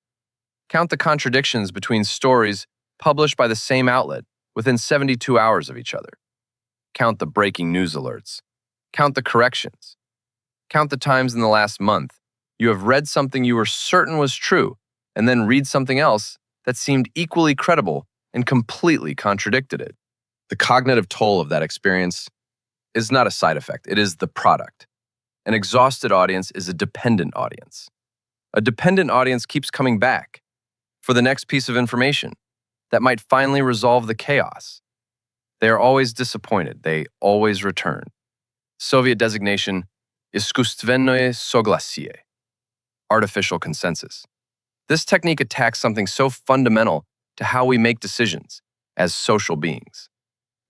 Count the contradictions between stories published by the same outlet within 72 hours of each other. Count the breaking news alerts. Count the corrections. Count the times in the last month you have read something you were certain was true and then read something else that seemed equally credible and completely contradicted it. The cognitive toll of that experience is not a side effect, it is the product. An exhausted audience is a dependent audience. A dependent audience keeps coming back for the next piece of information that might finally resolve the chaos. They are always disappointed, they always return. Soviet designation, искусственное согласие, artificial consensus. This technique attacks something so fundamental to how we make decisions as social beings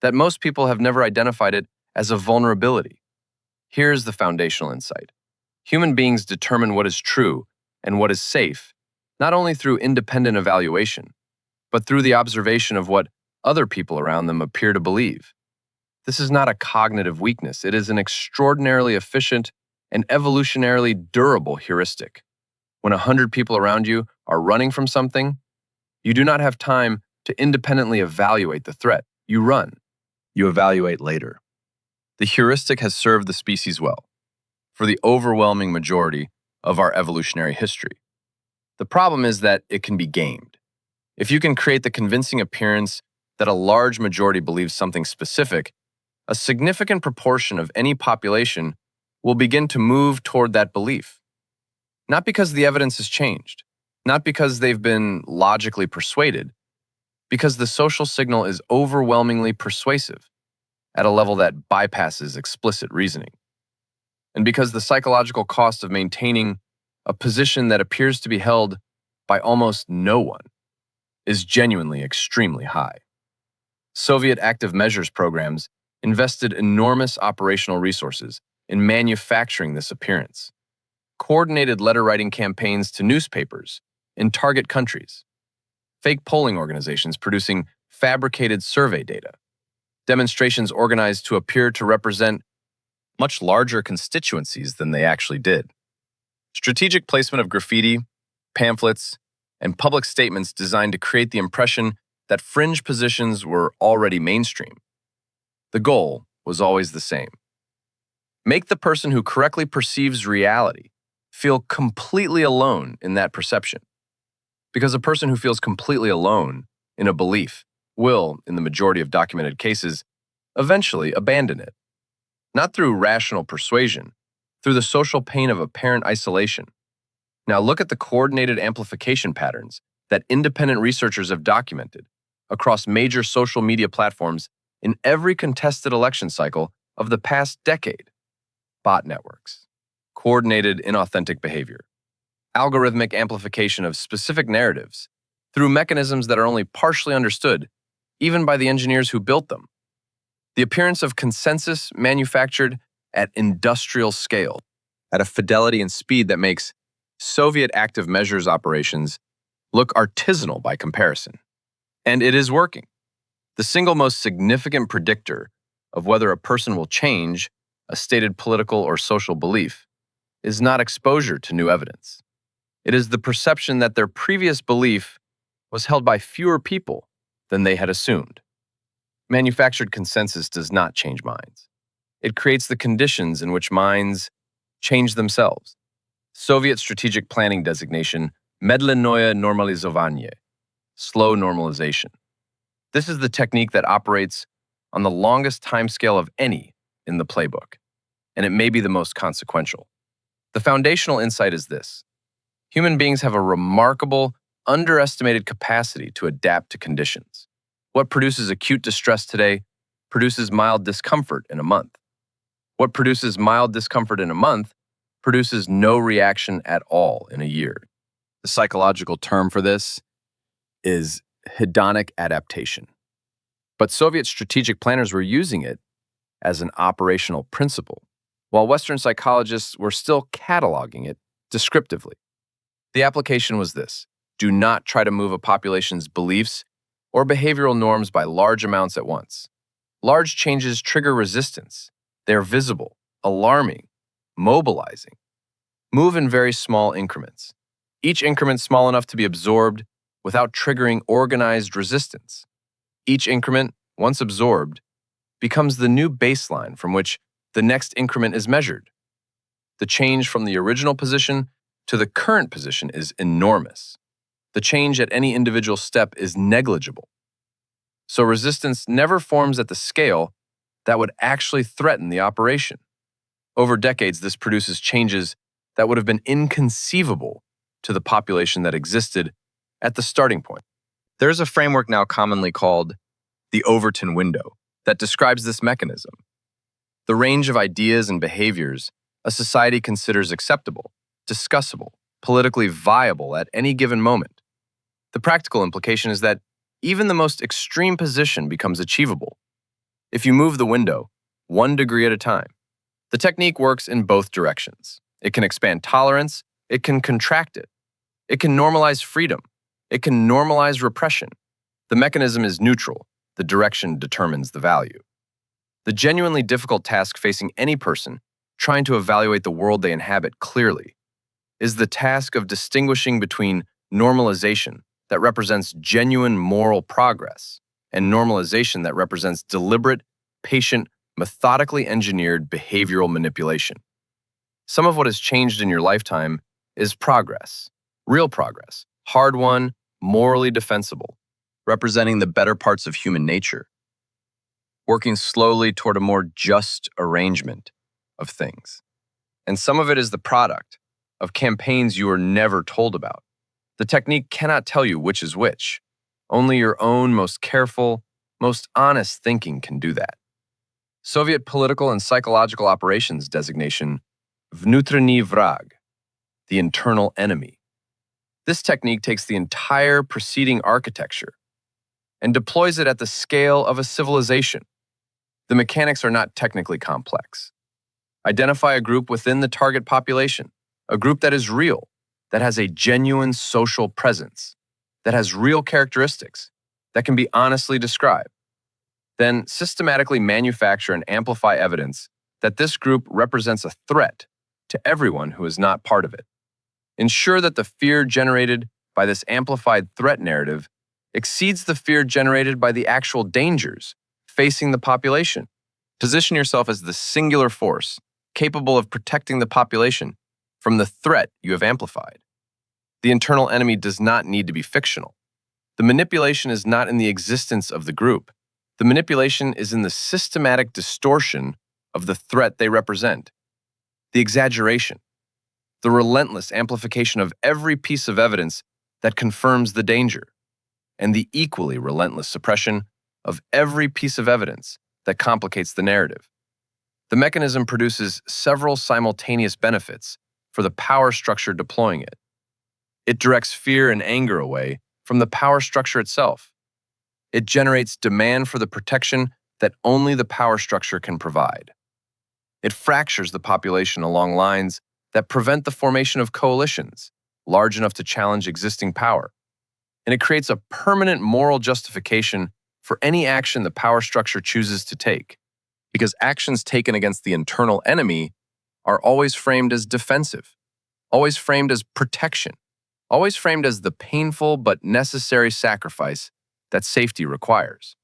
that most people have never identified it as a vulnerability. Here's the foundational insight. Human beings determine what is true and what is safe, not only through independent evaluation, but through the observation of what other people around them appear to believe. This is not a cognitive weakness, it is an extraordinarily efficient and evolutionarily durable heuristic. When 100 people around you are running from something, you do not have time to independently evaluate the threat. You run. You evaluate later. The heuristic has served the species well for the overwhelming majority of our evolutionary history. The problem is that it can be gamed. If you can create the convincing appearance that a large majority believes something specific, a significant proportion of any population will begin to move toward that belief. Not because the evidence has changed, not because they've been logically persuaded, because the social signal is overwhelmingly persuasive at a level that bypasses explicit reasoning. And because the psychological cost of maintaining a position that appears to be held by almost no one is genuinely extremely high. Soviet active measures programs invested enormous operational resources in manufacturing this appearance. Coordinated letter-writing campaigns to newspapers in target countries, fake polling organizations producing fabricated survey data, demonstrations organized to appear to represent much larger constituencies than they actually did, strategic placement of graffiti, pamphlets, and public statements designed to create the impression that fringe positions were already mainstream. The goal was always the same. Make the person who correctly perceives reality feel completely alone in that perception. Because a person who feels completely alone in a belief will, in the majority of documented cases, eventually abandon it. Not through rational persuasion, through the social pain of apparent isolation. Now look at the coordinated amplification patterns that independent researchers have documented across major social media platforms in every contested election cycle of the past decade. Bot networks, coordinated inauthentic behavior, algorithmic amplification of specific narratives through mechanisms that are only partially understood, even by the engineers who built them. The appearance of consensus manufactured at industrial scale, at a fidelity and speed that makes Soviet active measures operations look artisanal by comparison. And it is working. The single most significant predictor of whether a person will change a stated political or social belief is not exposure to new evidence. It is the perception that their previous belief was held by fewer people than they had assumed. Manufactured consensus does not change minds. It creates the conditions in which minds change themselves. Soviet strategic planning designation, medlennoye normalizovanie, slow normalization. This is the technique that operates on the longest timescale of any in the playbook, and it may be the most consequential. The foundational insight is this: human beings have a remarkable, underestimated capacity to adapt to conditions. What produces acute distress today produces mild discomfort in a month. What produces mild discomfort in a month produces no reaction at all in a year. The psychological term for this is hedonic adaptation. But Soviet strategic planners were using it as an operational principle, while Western psychologists were still cataloging it descriptively. The application was this: do not try to move a population's beliefs or behavioral norms by large amounts at once. Large changes trigger resistance. They're visible, alarming, mobilizing. Move in very small increments, each increment small enough to be absorbed without triggering organized resistance. Each increment, once absorbed, becomes the new baseline from which the next increment is measured. The change from the original position to the current position is enormous. The change at any individual step is negligible. So resistance never forms at the scale that would actually threaten the operation. Over decades, this produces changes that would have been inconceivable to the population that existed at the starting point. There's a framework now commonly called the Overton window that describes this mechanism. The range of ideas and behaviors a society considers acceptable, discussable, politically viable at any given moment. The practical implication is that even the most extreme position becomes achievable if you move the window 1 degree at a time. The technique works in both directions. It can expand tolerance, it can contract it. It can normalize freedom, it can normalize repression. The mechanism is neutral, the direction determines the value. The genuinely difficult task facing any person trying to evaluate the world they inhabit clearly is the task of distinguishing between normalization that represents genuine moral progress and normalization that represents deliberate, patient, methodically engineered behavioral manipulation. Some of what has changed in your lifetime is progress, real progress, hard-won, morally defensible, representing the better parts of human nature, working slowly toward a more just arrangement of things. And some of it is the product of campaigns you were never told about. The technique cannot tell you which is which. Only your own most careful, most honest thinking can do that. Soviet political and psychological operations designation, Vnutreniy vrag, the internal enemy. This technique takes the entire preceding architecture and deploys it at the scale of a civilization. The mechanics are not technically complex. Identify a group within the target population, a group that is real, that has a genuine social presence, that has real characteristics, that can be honestly described. Then systematically manufacture and amplify evidence that this group represents a threat to everyone who is not part of it. Ensure that the fear generated by this amplified threat narrative exceeds the fear generated by the actual dangers facing the population. Position yourself as the singular force capable of protecting the population from the threat you have amplified. The internal enemy does not need to be fictional. The manipulation is not in the existence of the group. The manipulation is in the systematic distortion of the threat they represent. The exaggeration, the relentless amplification of every piece of evidence that confirms the danger, and the equally relentless suppression of every piece of evidence that complicates the narrative. The mechanism produces several simultaneous benefits for the power structure deploying it. It directs fear and anger away from the power structure itself. It generates demand for the protection that only the power structure can provide. It fractures the population along lines that prevent the formation of coalitions large enough to challenge existing power. And it creates a permanent moral justification for any action the power structure chooses to take, because actions taken against the internal enemy are always framed as defensive, always framed as protection, always framed as the painful but necessary sacrifice that safety requires.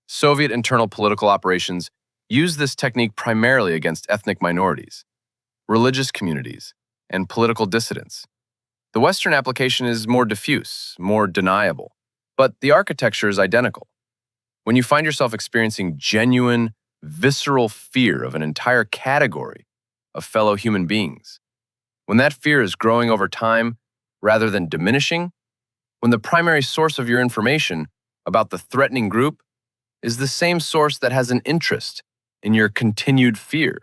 Soviet internal political operations used this technique primarily against ethnic minorities, religious communities, and political dissidents. The Western application is more diffuse, more deniable, but the architecture is identical. When you find yourself experiencing genuine, visceral fear of an entire category of fellow human beings, when that fear is growing over time rather than diminishing, when the primary source of your information about the threatening group is the same source that has an interest in your continued fear.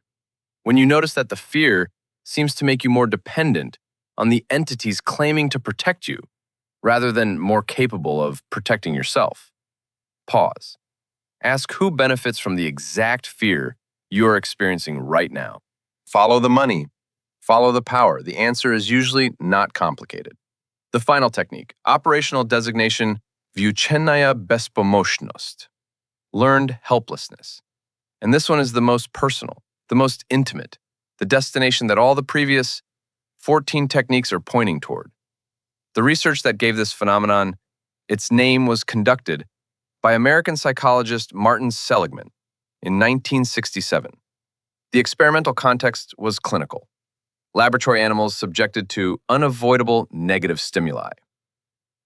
When you notice that the fear seems to make you more dependent on the entities claiming to protect you, rather than more capable of protecting yourself. Pause. Ask who benefits from the exact fear you are experiencing right now. Follow the money. Follow the power. The answer is usually not complicated. The final technique, operational designation Vjuchenaya bezpomocnost, learned helplessness. And this one is the most personal, the most intimate, the destination that all the previous 14 techniques are pointing toward. The research that gave this phenomenon its name was conducted by American psychologist Martin Seligman in 1967. The experimental context was clinical. Laboratory animals subjected to unavoidable negative stimuli.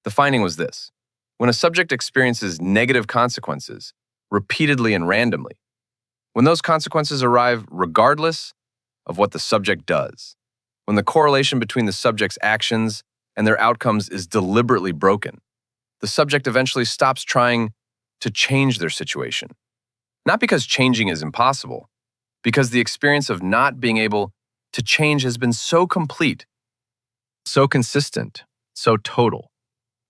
The finding was this: when a subject experiences negative consequences repeatedly and randomly, when those consequences arrive regardless of what the subject does, when the correlation between the subject's actions and their outcomes is deliberately broken, the subject eventually stops trying to change their situation. Not because changing is impossible, because the experience of not being able to change has been so complete, so consistent, so total,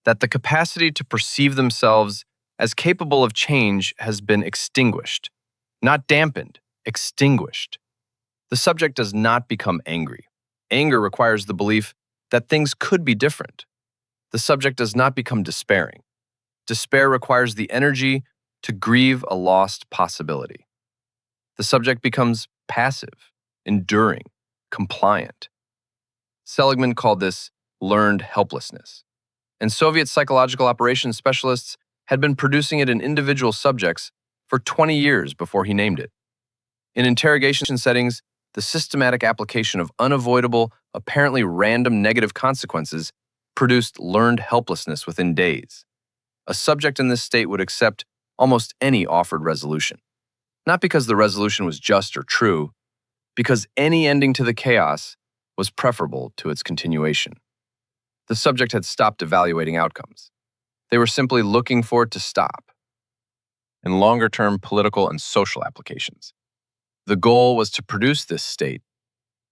that the capacity to perceive themselves as capable of change has been extinguished. Not dampened, extinguished. The subject does not become angry. Anger requires the belief that things could be different. The subject does not become despairing. Despair requires the energy to grieve a lost possibility. The subject becomes passive, enduring, compliant. Seligman called this learned helplessness, and Soviet psychological operations specialists had been producing it in individual subjects for 20 years before he named it. In interrogation settings, the systematic application of unavoidable, apparently random negative consequences produced learned helplessness within days. A subject in this state would accept almost any offered resolution. Not because the resolution was just or true, because any ending to the chaos was preferable to its continuation. The subject had stopped evaluating outcomes. They were simply looking for it to stop. In longer-term political and social applications, the goal was to produce this state,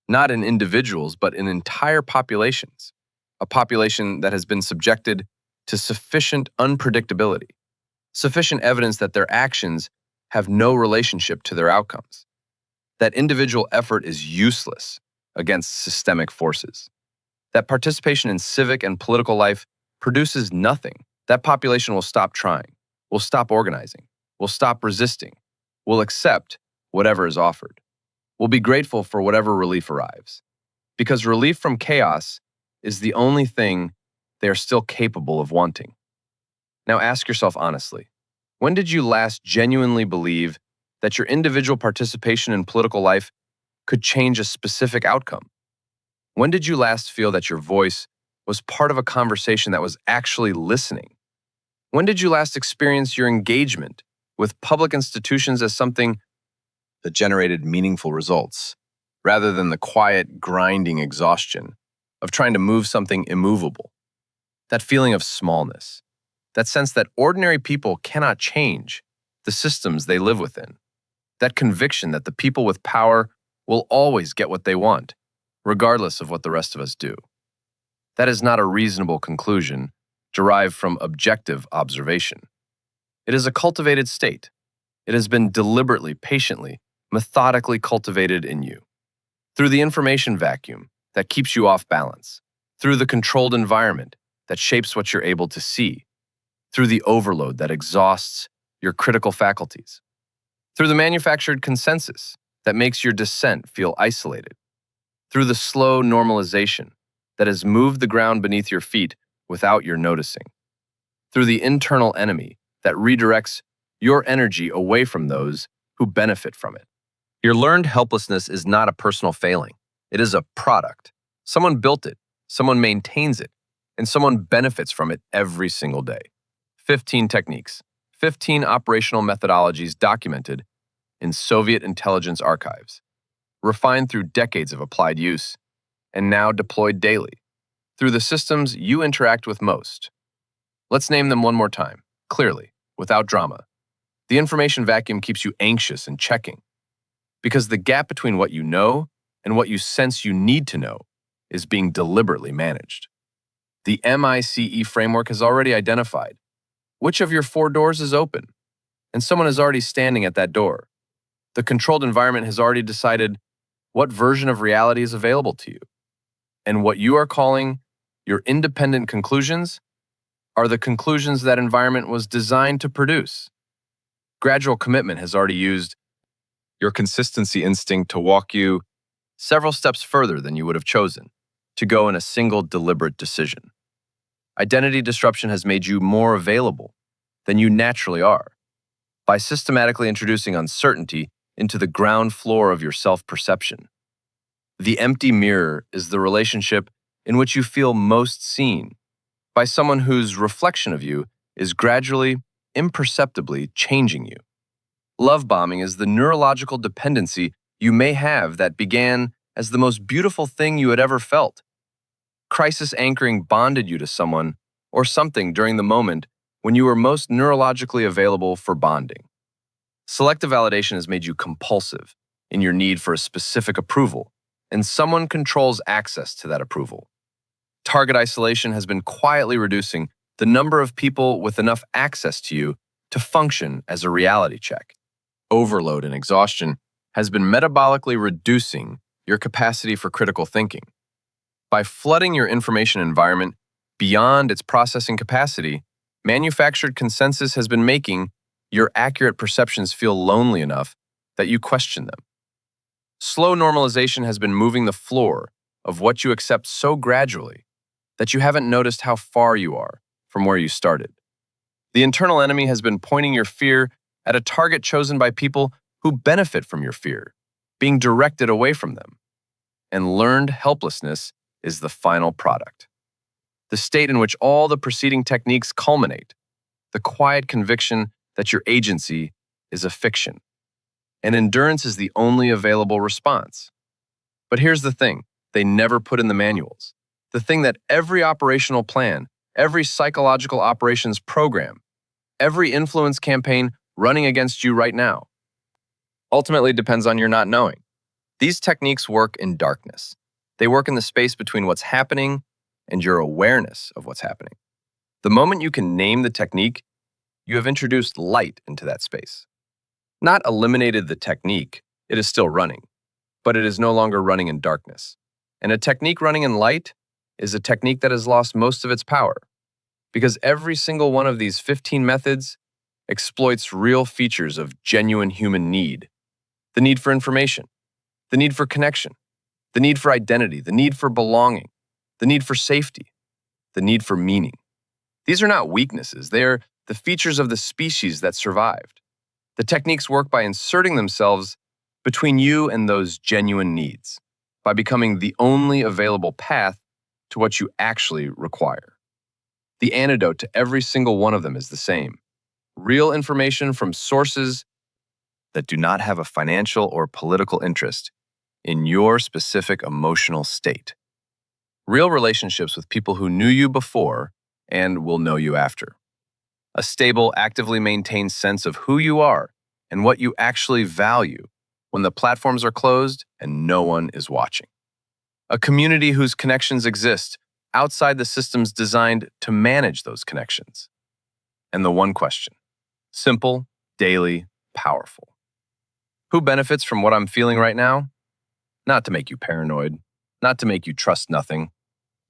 not in individuals, but in entire populations, a population that has been subjected to sufficient unpredictability, sufficient evidence that their actions have no relationship to their outcomes, that individual effort is useless against systemic forces, that participation in civic and political life produces nothing. That population will stop trying, will stop organizing, will stop resisting, will accept whatever is offered, will be grateful for whatever relief arrives, because relief from chaos is the only thing they are still capable of wanting. Now ask yourself honestly, when did you last genuinely believe that your individual participation in political life could change a specific outcome? When did you last feel that your voice was part of a conversation that was actually listening? When did you last experience your engagement with public institutions as something that generated meaningful results, rather than the quiet, grinding exhaustion of trying to move something immovable? That feeling of smallness, that sense that ordinary people cannot change the systems they live within, that conviction that the people with power will always get what they want, regardless of what the rest of us do. That is not a reasonable conclusion derived from objective observation. It is a cultivated state. It has been deliberately, patiently, methodically cultivated in you. Through the information vacuum that keeps you off balance, through the controlled environment that shapes what you're able to see, through the overload that exhausts your critical faculties, through the manufactured consensus that makes your dissent feel isolated, through the slow normalization that has moved the ground beneath your feet without your noticing, through the internal enemy that redirects your energy away from those who benefit from it. Your learned helplessness is not a personal failing. It is a product. Someone built it, someone maintains it, and someone benefits from it every single day. 15 techniques, 15 operational methodologies documented in Soviet intelligence archives, refined through decades of applied use, and now deployed daily through the systems you interact with most. Let's name them one more time, clearly, without drama. The information vacuum keeps you anxious and checking, because the gap between what you know and what you sense you need to know is being deliberately managed. The MICE framework has already identified which of your 4 doors is open, and someone is already standing at that door. The controlled environment has already decided what version of reality is available to you, and what you are calling your independent conclusions are the conclusions that environment was designed to produce. Gradual commitment has already used your consistency instinct to walk you several steps further than you would have chosen, to go in a single deliberate decision. Identity disruption has made you more available than you naturally are, by systematically introducing uncertainty into the ground floor of your self-perception. The empty mirror is the relationship in which you feel most seen, by someone whose reflection of you is gradually, imperceptibly changing you. Love bombing is the neurological dependency you may have that began as the most beautiful thing you had ever felt. Crisis anchoring bonded you to someone or something during the moment when you were most neurologically available for bonding. Selective validation has made you compulsive in your need for a specific approval, and someone controls access to that approval. Target isolation has been quietly reducing the number of people with enough access to you to function as a reality check. Overload and exhaustion has been metabolically reducing your capacity for critical thinking. By flooding your information environment beyond its processing capacity, manufactured consensus has been making your accurate perceptions feel lonely enough that you question them. Slow normalization has been moving the floor of what you accept so gradually that you haven't noticed how far you are from where you started. The internal enemy has been pointing your fear at a target chosen by people who benefit from your fear, being directed away from them. And learned helplessness is the final product. The state in which all the preceding techniques culminate, the quiet conviction that your agency is a fiction, and endurance is the only available response. But here's the thing they never put in the manuals. The thing that every operational plan, every psychological operations program, every influence campaign running against you right now ultimately depends on your not knowing. These techniques work in darkness. They work in the space between what's happening and your awareness of what's happening. The moment you can name the technique, you have introduced light into that space. Not eliminated the technique, it is still running, but it is no longer running in darkness. And a technique running in light is a technique that has lost most of its power, because every single one of these 15 methods exploits real features of genuine human need. The need for information, the need for connection, the need for identity, the need for belonging, the need for safety, the need for meaning. These are not weaknesses, they are the features of the species that survived. The techniques work by inserting themselves between you and those genuine needs, by becoming the only available path to what you actually require. The antidote to every single one of them is the same: real information from sources that do not have a financial or political interest in your specific emotional state. Real relationships with people who knew you before and will know you after. A stable, actively maintained sense of who you are and what you actually value when the platforms are closed and no one is watching. A community whose connections exist outside the systems designed to manage those connections. And the one question: simple, daily, powerful. Who benefits from what I'm feeling right now? Not to make you paranoid, not to make you trust nothing,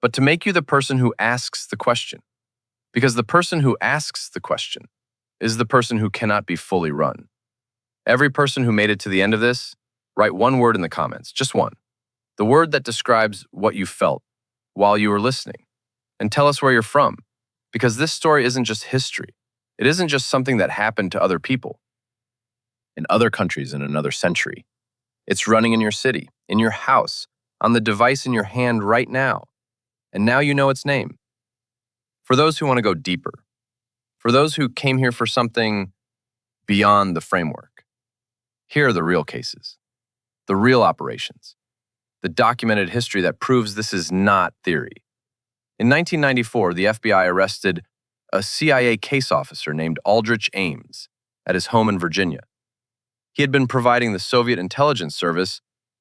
but to make you the person who asks the question. Because the person who asks the question is the person who cannot be fully run. Every person who made it to the end of this, write one word in the comments, just one. The word that describes what you felt while you were listening. And tell us where you're from. Because this story isn't just history. It isn't just something that happened to other people in other countries in another century. It's running in your city, in your house, on the device in your hand right now. And now you know its name. For those who want to go deeper, for those who came here for something beyond the framework, here are the real cases, the real operations, the documented history that proves this is not theory. In 1994, the FBI arrested a CIA case officer named Aldrich Ames, at his home in Virginia. He had been providing the Soviet intelligence service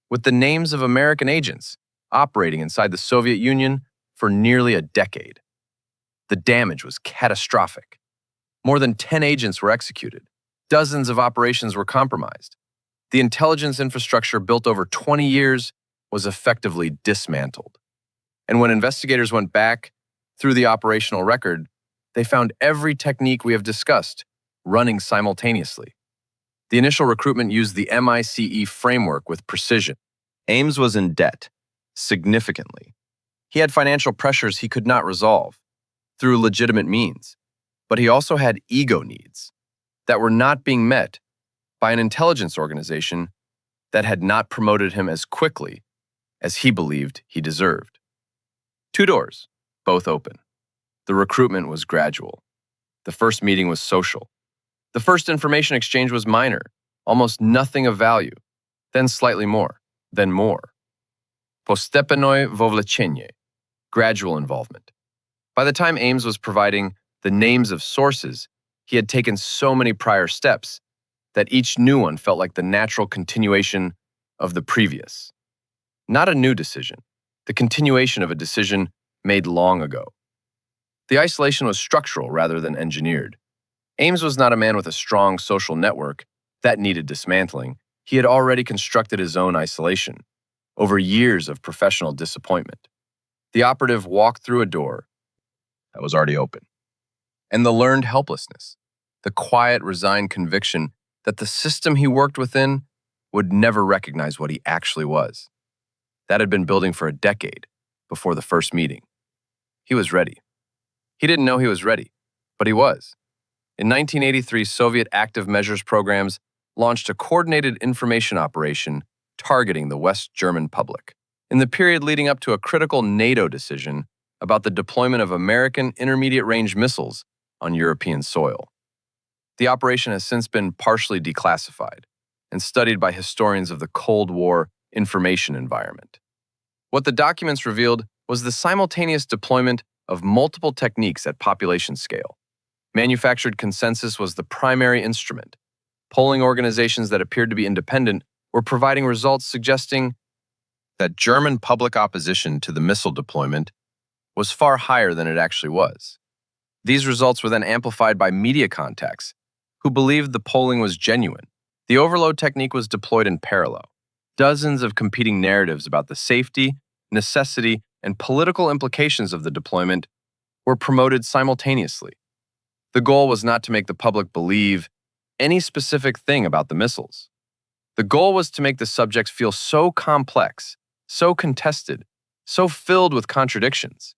with the names of American agents operating inside the Soviet Union for nearly a decade. The damage was catastrophic. More than 10 agents were executed. Dozens of operations were compromised. The intelligence infrastructure built over 20 years was effectively dismantled. And when investigators went back through the operational record, they found every technique we have discussed running simultaneously. The initial recruitment used the MICE framework with precision. Ames was in debt, significantly. He had financial pressures he could not resolve through legitimate means, but he also had ego needs that were not being met by an intelligence organization that had not promoted him as quickly as he believed he deserved. 2 doors, both open. The recruitment was gradual. The first meeting was social. The first information exchange was minor, almost nothing of value, then slightly more, then more. Postepenoi vovlečenie, gradual involvement. By the time Ames was providing the names of sources, he had taken so many prior steps that each new one felt like the natural continuation of the previous. Not a new decision, the continuation of a decision made long ago. The isolation was structural rather than engineered. Ames was not a man with a strong social network that needed dismantling. He had already constructed his own isolation over years of professional disappointment. The operative walked through a door that was already open, and the learned helplessness, the quiet, resigned conviction that the system he worked within would never recognize what he actually was. That had been building for a decade before the first meeting. He was ready. He didn't know he was ready, but he was. In 1983, Soviet active measures programs launched a coordinated information operation targeting the West German public. In the period leading up to a critical NATO decision about the deployment of American intermediate-range missiles on European soil. The operation has since been partially declassified and studied by historians of the Cold War information environment. What the documents revealed was the simultaneous deployment of multiple techniques at population scale. Manufactured consensus was the primary instrument. Polling organizations that appeared to be independent were providing results suggesting that German public opposition to the missile deployment was far higher than it actually was. These results were then amplified by media contacts who believed the polling was genuine. The overload technique was deployed in parallel. Dozens of competing narratives about the safety, necessity, and political implications of the deployment were promoted simultaneously. The goal was not to make the public believe any specific thing about the missiles. The goal was to make the subjects feel so complex, so contested, so filled with contradictions,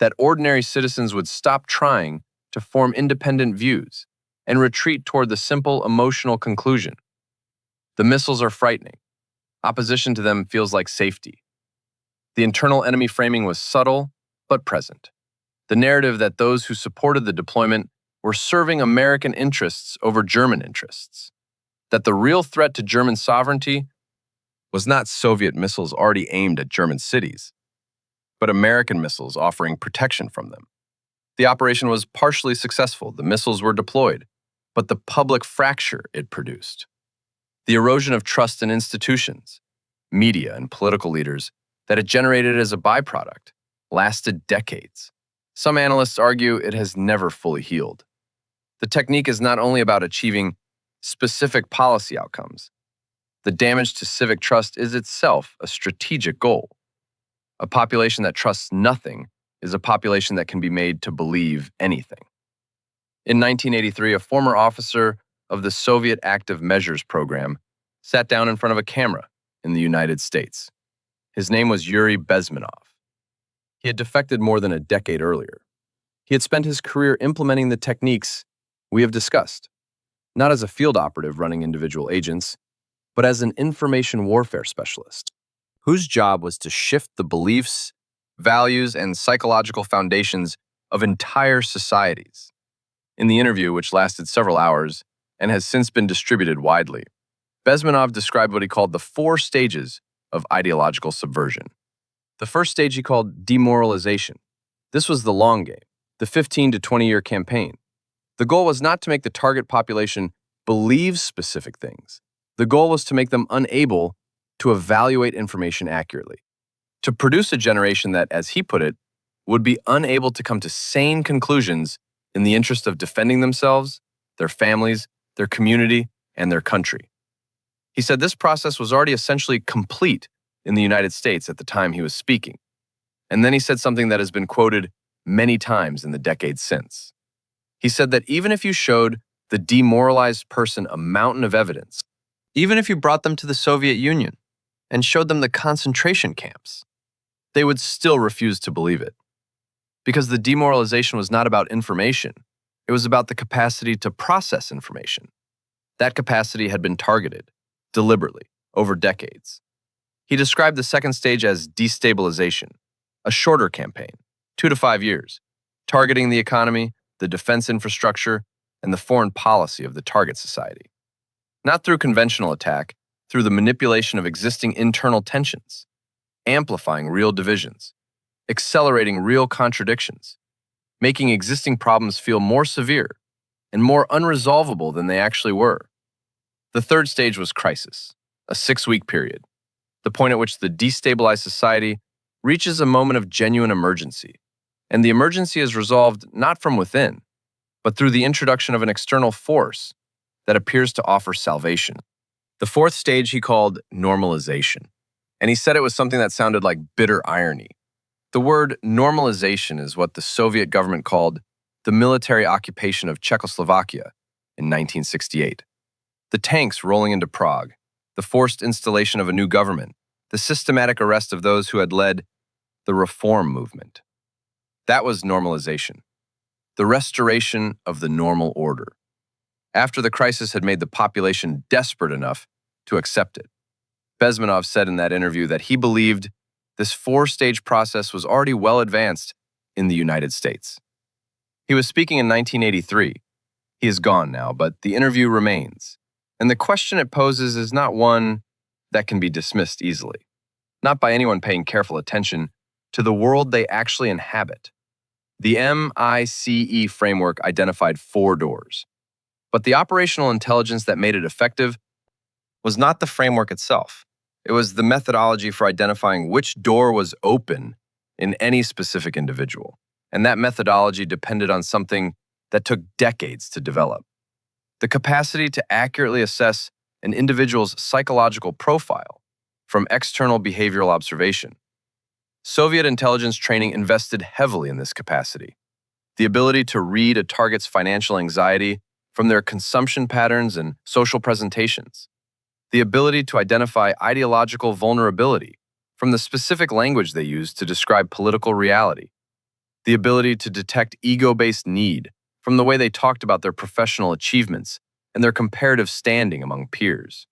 that ordinary citizens would stop trying to form independent views and retreat toward the simple emotional conclusion. The missiles are frightening. Opposition to them feels like safety. The internal enemy framing was subtle but present. The narrative that those who supported the deployment were serving American interests over German interests. That the real threat to German sovereignty was not Soviet missiles already aimed at German cities, but American missiles offering protection from them. The operation was partially successful. The missiles were deployed, but the public fracture it produced, the erosion of trust in institutions, media, and political leaders that it generated as a byproduct, lasted decades. Some analysts argue it has never fully healed. The technique is not only about achieving specific policy outcomes. The damage to civic trust is itself a strategic goal. A population that trusts nothing is a population that can be made to believe anything. In 1983, a former officer of the Soviet Active Measures Program sat down in front of a camera in the United States. His name was Yuri Bezmenov. He had defected more than a decade earlier. He had spent his career implementing the techniques we have discussed, not as a field operative running individual agents, but as an information warfare specialist, whose job was to shift the beliefs, values, and psychological foundations of entire societies. In the interview, which lasted several hours and has since been distributed widely, Bezmenov described what he called the 4 stages of ideological subversion. The first stage he called demoralization. This was the long game, the 15 to 20-year campaign. The goal was not to make the target population believe specific things. The goal was to make them unable to evaluate information accurately, to produce a generation that, as he put it, would be unable to come to sane conclusions in the interest of defending themselves, their families, their community, and their country. He said this process was already essentially complete in the United States at the time he was speaking. And then he said something that has been quoted many times in the decades since. He said that even if you showed the demoralized person a mountain of evidence, even if you brought them to the Soviet Union and showed them the concentration camps, they would still refuse to believe it. Because the demoralization was not about information, it was about the capacity to process information. That capacity had been targeted, deliberately, over decades. He described the second stage as destabilization, a shorter campaign, 2 to 5 years, targeting the economy, the defense infrastructure, and the foreign policy of the target society. Not through conventional attack, through the manipulation of existing internal tensions, amplifying real divisions, accelerating real contradictions, making existing problems feel more severe and more unresolvable than they actually were. The third stage was crisis, a 6-week period, the point at which the destabilized society reaches a moment of genuine emergency. And the emergency is resolved not from within, but through the introduction of an external force that appears to offer salvation. The fourth stage he called normalization, and he said it was something that sounded like bitter irony. The word normalization is what the Soviet government called the military occupation of Czechoslovakia in 1968. The tanks rolling into Prague, the forced installation of a new government, the systematic arrest of those who had led the reform movement. That was normalization, the restoration of the normal order, after the crisis had made the population desperate enough to accept it. Bezmenov said in that interview that he believed this 4-stage process was already well advanced in the United States. He was speaking in 1983. He is gone now, but the interview remains. And the question it poses is not one that can be dismissed easily, not by anyone paying careful attention to the world they actually inhabit. The MICE framework identified 4 doors, but the operational intelligence that made it effective was not the framework itself. It was the methodology for identifying which door was open in any specific individual, and that methodology depended on something that took decades to develop. The capacity to accurately assess an individual's psychological profile from external behavioral observation. Soviet intelligence training invested heavily in this capacity. The ability to read a target's financial anxiety from their consumption patterns and social presentations. The ability to identify ideological vulnerability from the specific language they use to describe political reality. The ability to detect ego-based need from the way they talked about their professional achievements and their comparative standing among peers.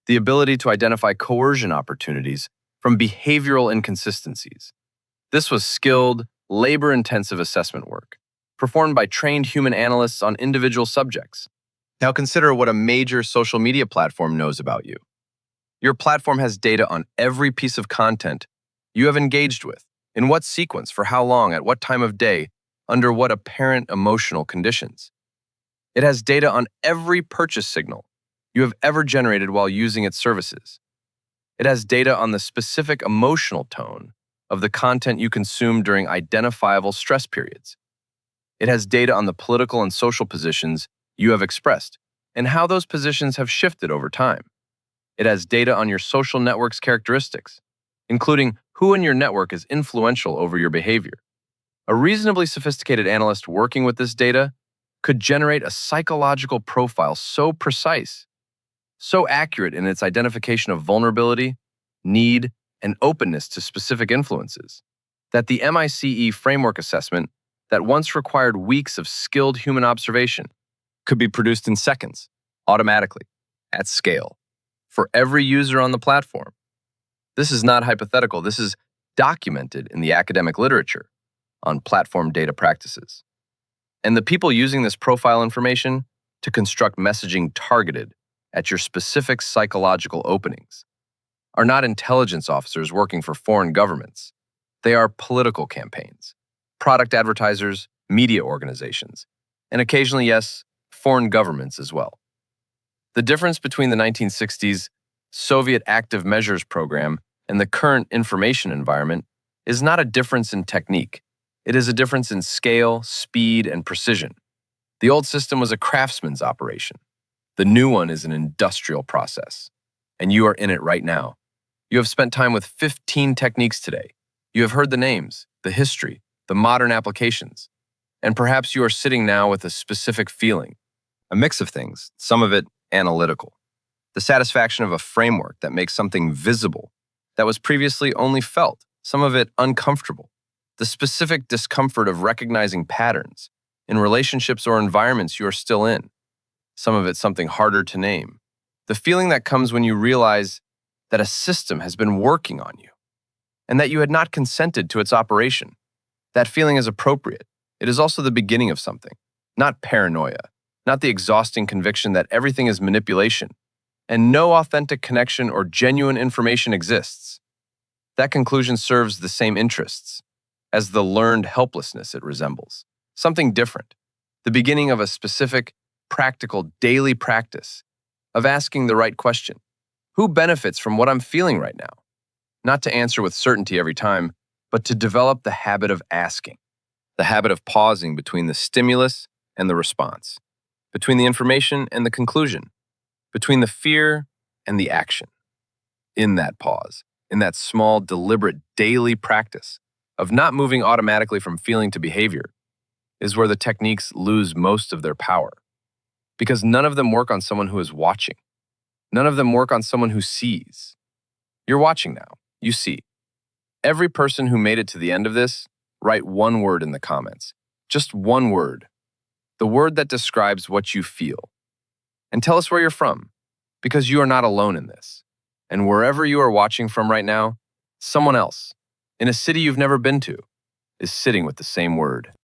The ability to identify coercion opportunities from behavioral inconsistencies. This was skilled, labor-intensive assessment work, performed by trained human analysts on individual subjects. Now consider what a major social media platform knows about you. Your platform has data on every piece of content you have engaged with, in what sequence, for how long, at what time of day, under what apparent emotional conditions. It has data on every purchase signal you have ever generated while using its services. It has data on the specific emotional tone of the content you consume during identifiable stress periods. It has data on the political and social positions you have expressed and how those positions have shifted over time. It has data on your social network's characteristics, including who in your network is influential over your behavior. A reasonably sophisticated analyst working with this data could generate a psychological profile so precise, so accurate in its identification of vulnerability, need, and openness to specific influences, that the MICE framework assessment that once required weeks of skilled human observation could be produced in seconds, automatically, at scale, for every user on the platform. This is not hypothetical. This is documented in the academic literature on platform data practices. And the people using this profile information to construct messaging targeted at your specific psychological openings are not intelligence officers working for foreign governments. They are political campaigns, product advertisers, media organizations, and occasionally, yes, foreign governments as well. The difference between the 1960s Soviet active measures program and the current information environment is not a difference in technique. It is a difference in scale, speed, and precision. The old system was a craftsman's operation. The new one is an industrial process. And you are in it right now. You have spent time with 15 techniques today. You have heard the names, the history, the modern applications. And perhaps you are sitting now with a specific feeling. A mix of things, some of it analytical. The satisfaction of a framework that makes something visible that was previously only felt, some of it uncomfortable. The specific discomfort of recognizing patterns in relationships or environments you are still in. Some of it something harder to name. The feeling that comes when you realize that a system has been working on you and that you had not consented to its operation. That feeling is appropriate. It is also the beginning of something, not paranoia, not the exhausting conviction that everything is manipulation and no authentic connection or genuine information exists. That conclusion serves the same interests as the learned helplessness it resembles. Something different, the beginning of a specific, practical, daily practice of asking the right question. Who benefits from what I'm feeling right now? Not to answer with certainty every time, but to develop the habit of asking, the habit of pausing between the stimulus and the response, between the information and the conclusion, between the fear and the action. In that pause, in that small, deliberate, daily practice of not moving automatically from feeling to behavior, is where the techniques lose most of their power. Because none of them work on someone who is watching. None of them work on someone who sees. You're watching now. You see. Every person who made it to the end of this, write one word in the comments. Just one word. The word that describes what you feel. And tell us where you're from, because you are not alone in this. And wherever you are watching from right now, someone else, in a city you've never been to, is sitting with the same word.